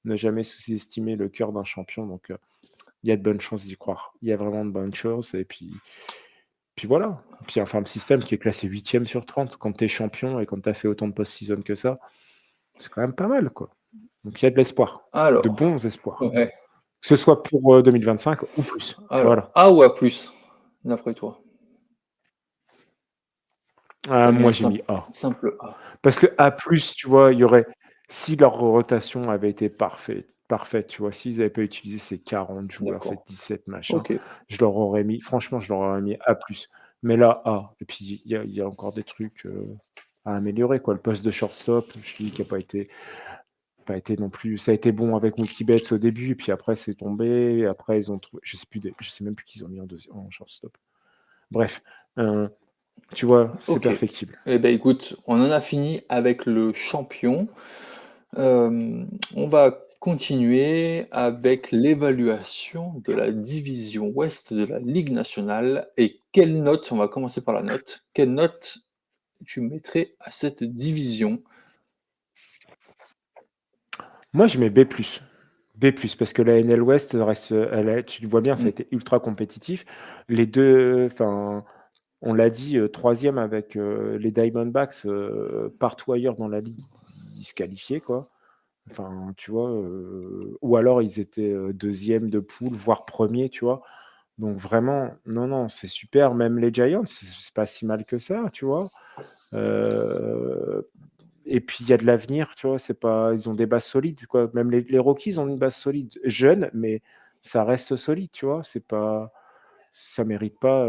ne jamais sous-estimer le cœur d'un champion donc il y a de bonnes chances d'y croire. Il y a vraiment de bonnes choses et puis voilà. Puis un farm system qui est classé 8e sur 30 quand tu es champion et quand tu as fait autant de post-season que ça, c'est quand même pas mal, quoi. Donc il y a de l'espoir, de Alors, bons espoirs. ouais. Que ce soit pour, 2025 ou plus. Alors, Voilà. A ou A+, d'après toi? Tu Ah as mis un moi j'ai mis simple A. simple A. Parce que A+, tu vois, il y aurait si leur rotation avait été parfaite, tu vois? S'ils avaient pas utilisé ces 40 joueurs, ces D'accord. 17 machins, OK. je leur aurais mis A+. Mais là, A et puis il y a encore des trucs, à améliorer, quoi. Le poste de shortstop, je te dis qui a pas été non plus ça a été bon avec Mookie Betts au début, puis après c'est tombé, après ils ont trouvé je sais même plus qui ils ont mis en shortstop. Bref, heu, tu vois? C'est OK. perfectible. Eh beh, écoute, on en a fini avec le champion. On va continuer avec l'évaluation de la division ouest de la Ligue nationale et quelle note on va commencer par la note. Quelle note tu mettrais à cette division? Moi, je mets B+. B+, parce que la NL West reste, elle est tu le vois bien, ça a Mmh, été ultra compétitif. Les 2, enfin, On l'a dit, 3e avec les Diamondbacks, partout ailleurs dans la ligue, ils se qualifiaient, quoi. Enfin, tu vois, ou alors ils étaient 2e de poule, voire 1er, tu vois. Donc vraiment, non, non, c'est super. Même les Giants, c'est pas si mal que ça, tu vois. Et puis il y a de l'avenir, tu vois. C'est pas, ils ont des bases solides, quoi. Même les Rockies ont une base solide, jeune, mais ça reste solide, tu vois. C'est pas, ça mérite pas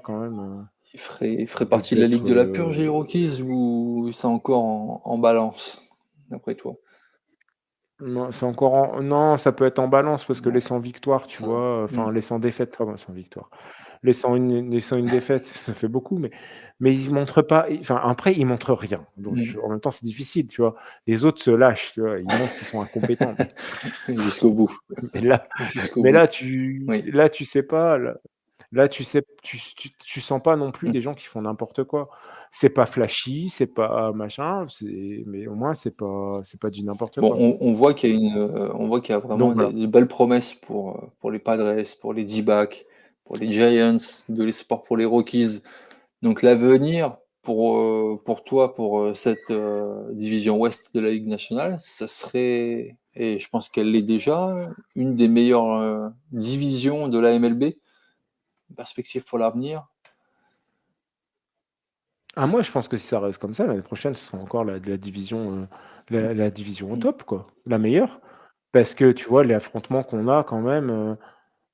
quand même Il ferait partie de la ligue d'être. de la purge, les Rockies, ou c'est encore en balance, d'après toi? Non, c'est encore non, ça peut être en balance parce que les Ouais, 100 victoires, tu ça vois, mmh. enfin les 100 défaites, pardon, 100 victoires. Les 101 défaites, ça fait beaucoup, mais ils montrent pas, enfin après ils montrent rien. Donc Mmh. en même temps, c'est difficile, tu vois. Les autres se lâchent, tu vois, ils montrent qu'ils sont incompétents. Jusqu'au bout, Mais là jusqu'au mais bout. tu Oui. là tu sais pas, là tu sens pas non plus Mmh. des gens qui font n'importe quoi. C'est pas flashy, c'est pas machin, mais au moins c'est pas du n'importe Bon, quoi. on voit qu'il y a Donc vraiment des voilà. des belles promesses pour les Padres, pour les D-backs, pour les Giants, de l'espoir pour les Rockies. Donc l'avenir pour toi, pour cette division ouest de la Ligue nationale, ça serait, et je pense qu'elle l'est déjà, une des meilleures divisions de la MLB? Perspective pour l'avenir? Ah moi, je pense que si ça reste comme ça, l'année prochaine, ce sera encore la division, Mmh, la division au mmh, top, quoi, la meilleure. Parce que tu vois, les affrontements qu'on a quand même,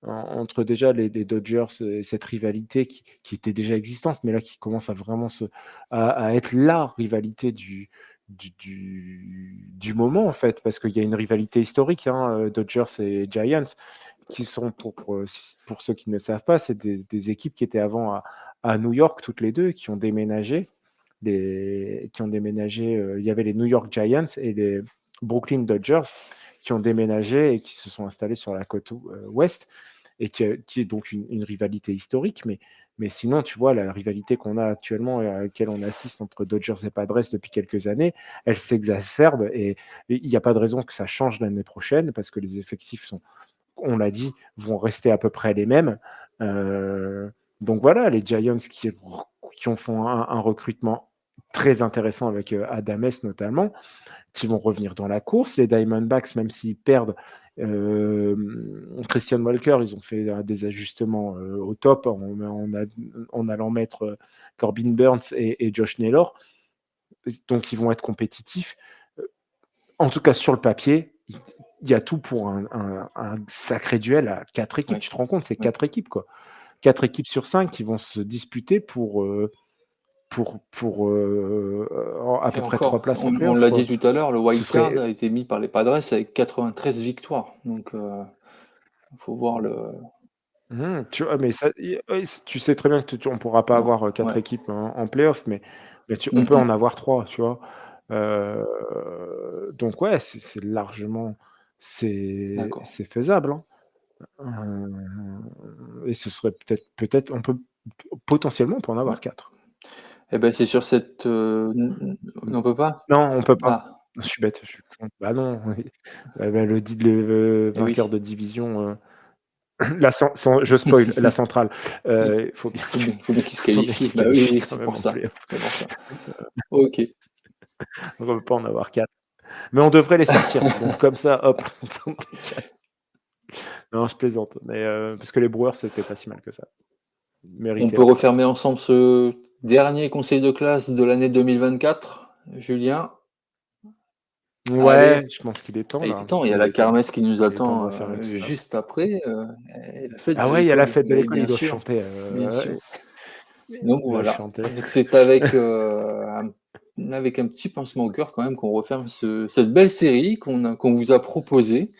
entre déjà les Dodgers et cette rivalité qui était déjà existante, mais là qui commence à vraiment à être la rivalité du moment, en fait. Parce qu'il y a une rivalité historique, hein, Dodgers et Giants, qui sont pour ceux qui ne savent pas, c'est des équipes qui étaient avant à New York toutes les 2, qui ont déménagé. Il y avait les New York Giants et les Brooklyn Dodgers qui ont déménagé et qui se sont installés sur la côte ouest, et qui est donc une rivalité historique. Mais sinon, tu vois, la rivalité qu'on a actuellement et à laquelle on assiste entre Dodgers et Padres depuis quelques années, elle s'exacerbe, et il n'y a pas de raison que ça change l'année prochaine parce que les effectifs sont, on l'a dit, vont rester à peu près les mêmes. Donc voilà, les Giants qui ont fait un recrutement très intéressant avec Adames notamment, qui vont revenir dans la course. Les Diamondbacks, même s'ils perdent Christian Walker, ils ont fait des ajustements au top en allant mettre Corbin Burns et Josh Naylor. Donc ils vont être compétitifs. En tout cas, sur le papier, il y a tout pour un sacré duel à 4 équipes. oui, Tu te rends compte, c'est oui. 4 équipes, quoi. 4 équipes sur 5 qui vont se disputer pour à Et peu près 3 encore, places en on playoff, l'a dit quoi. tout à l'heure, le Ce wild card serait. a été mis par les Padres avec 93 victoires. Donc, il faut voir le Tu vois, mais ça, tu sais très bien que on pourra pas non, avoir 4 ouais. équipes en playoff, mais on Mmh peut mh. en avoir 3, tu vois. Donc ouais, c'est largement, D'accord. c'est faisable, hein. Et ce serait peut-être on peut potentiellement on peut en Ouais. avoir 4. Et ben c'est sur cette, Mmh. on peut pas? Non, on peut pas. Ah, Je suis bête, je suis con. Bah non, oui. Bah, le et vainqueur oui. de division, je spoil, la centrale, Il il faut bien faut bien faut bien qu'il se faut bien qu'il qualifie. se Bah oui, qualifie oui, quand c'est même pour en ça, play-off. c'est pour ça. OK. On peut pas en avoir 4. Mais on devrait les sortir. Donc comme ça, hop, on en met 4. Non, je plaisante, mais parce que les Brewers, c'était pas si mal que ça. Ils On méritaient peut leur place. refermer ensemble ce dernier conseil de classe de l'année 2024, Julien? Ouais, Allez, je pense qu'il est temps il là. est temps, il y a Il la est temps. kermesse qui nous Il est temps de attend, refermer tout ça. juste après, et la fête Ah de ouais, il y a la l'école. fête de Beh, l'école, ils bien doivent sûr, chanter, bien sûr. ouais, Donc ils doivent voilà, chanter. donc c'est avec un petit pincement au cœur quand même qu'on referme cette belle série qu'on vous a proposée.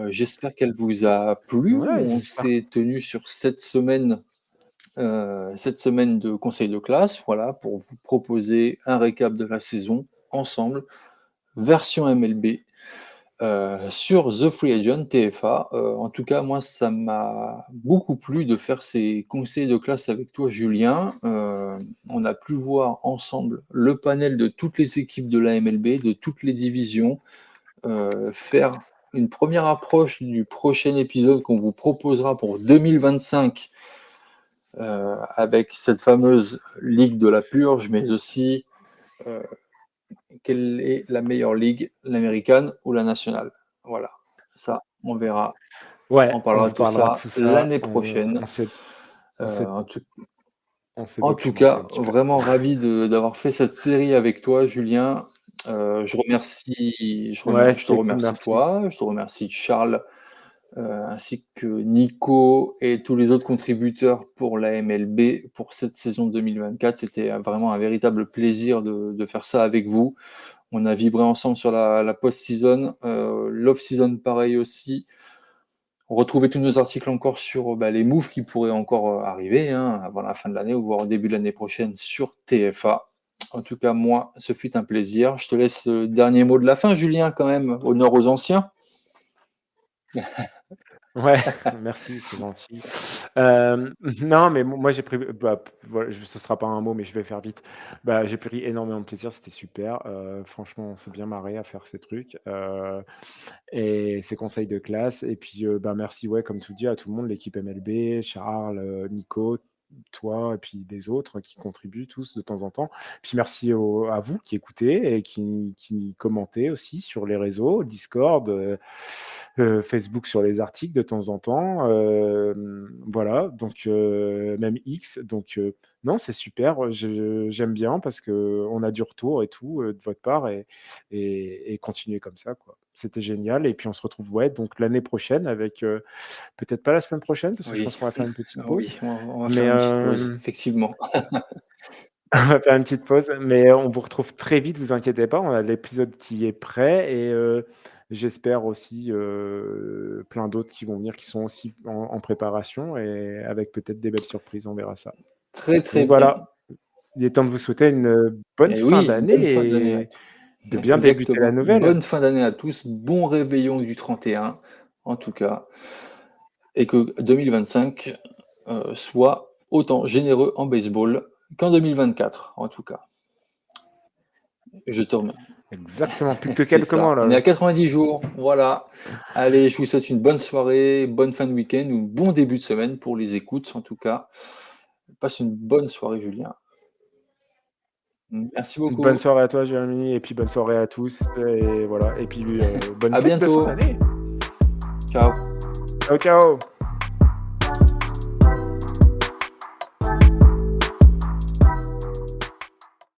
J'espère qu'elle vous a plu. Ouais, On j'espère. s'est tenu sur cette semaine de conseil de classe, voilà, pour vous proposer un récap de la saison ensemble, version MLB, sur The Free Agent TFA. En tout cas, moi, ça m'a beaucoup plu de faire ces conseils de classe avec toi, Julien. On a pu voir ensemble le panel de toutes les équipes de la MLB, de toutes les divisions, faire une première approche du prochain épisode qu'on vous proposera pour 2025, avec cette fameuse Ligue de la Purge, mais aussi quelle est la meilleure ligue, l'américaine ou la nationale? Voilà, ça, on verra. Ouais, On on parlera vous de tout parlera de ça tout ça. l'année prochaine. On s'est En tout En tout documenté un cas, petit peu. vraiment ravi d'avoir fait cette série avec toi, Julien. Ouais, Je te c'était cool, remercie merci. toi, je te remercie Charles, ainsi que Nico et tous les autres contributeurs pour la MLB pour cette saison 2024. C'était vraiment un véritable plaisir de faire ça avec vous. On a vibré ensemble sur la post-season, l'off-season pareil aussi. Retrouvez tous nos articles encore sur les moves qui pourraient encore arriver avant la fin de l'année ou voire au début de l'année prochaine sur TFA. En tout cas, moi, ce fut un plaisir. Je te laisse le dernier mot de la fin, Julien, quand même. Honneur aux anciens. Ouais, merci, c'est gentil. Non, mais moi j'ai pris voilà, ce sera pas un mot, mais je vais faire vite. J'ai pris énormément de plaisir, c'était super. Franchement, on s'est bien marré à faire ces trucs, et ces conseils de classe et puis, merci, ouais, comme tu dis, à tout le monde, l'équipe MLB, Charles, Nico, toi et puis les autres qui contribuent tous de temps en temps. Puis merci à vous qui écoutez et qui commentez aussi sur les réseaux, Discord, Facebook sur les articles de temps en temps, voilà, donc même X, donc non, c'est super, j'aime bien parce qu'on a du retour et tout, de votre part et continuez comme ça, quoi. C'était génial et puis on se retrouve, ouais, donc l'année prochaine avec, peut-être pas la semaine prochaine parce que je Oui, pense qu'on va faire une petite pause, oui, on va mais faire une petite pause, effectivement. on va faire une petite pause, mais on vous retrouve très vite, vous inquiétez pas, on a l'épisode qui est prêt et j'espère aussi, plein d'autres qui vont venir, qui sont aussi en préparation et avec peut-être des belles surprises, on verra ça. Très, très Donc bien. voilà, il est temps de vous souhaiter une bonne Et fin oui, bonne fin d'année d'année à et de bien débuter la exactement. nouvelle. Bonne fin d'année à tous. Bon réveillon du 31, en tout cas. Et que 2025 soit autant généreux en baseball qu'en 2024, en tout cas. Je te remercie. Exactement, plus que C'est quelques mois ça. On est là. à 90 jours. Voilà. Allez, je vous souhaite une bonne soirée, bonne fin de week-end ou bon début de semaine pour les écoutes, en tout cas. Passe une bonne soirée, Julien. Merci Bonne beaucoup. soirée à toi, Jérémy, et puis bonne soirée à tous et voilà et puis, bonne À fête de fin bientôt. d'année. Ciao. Ciao, ciao.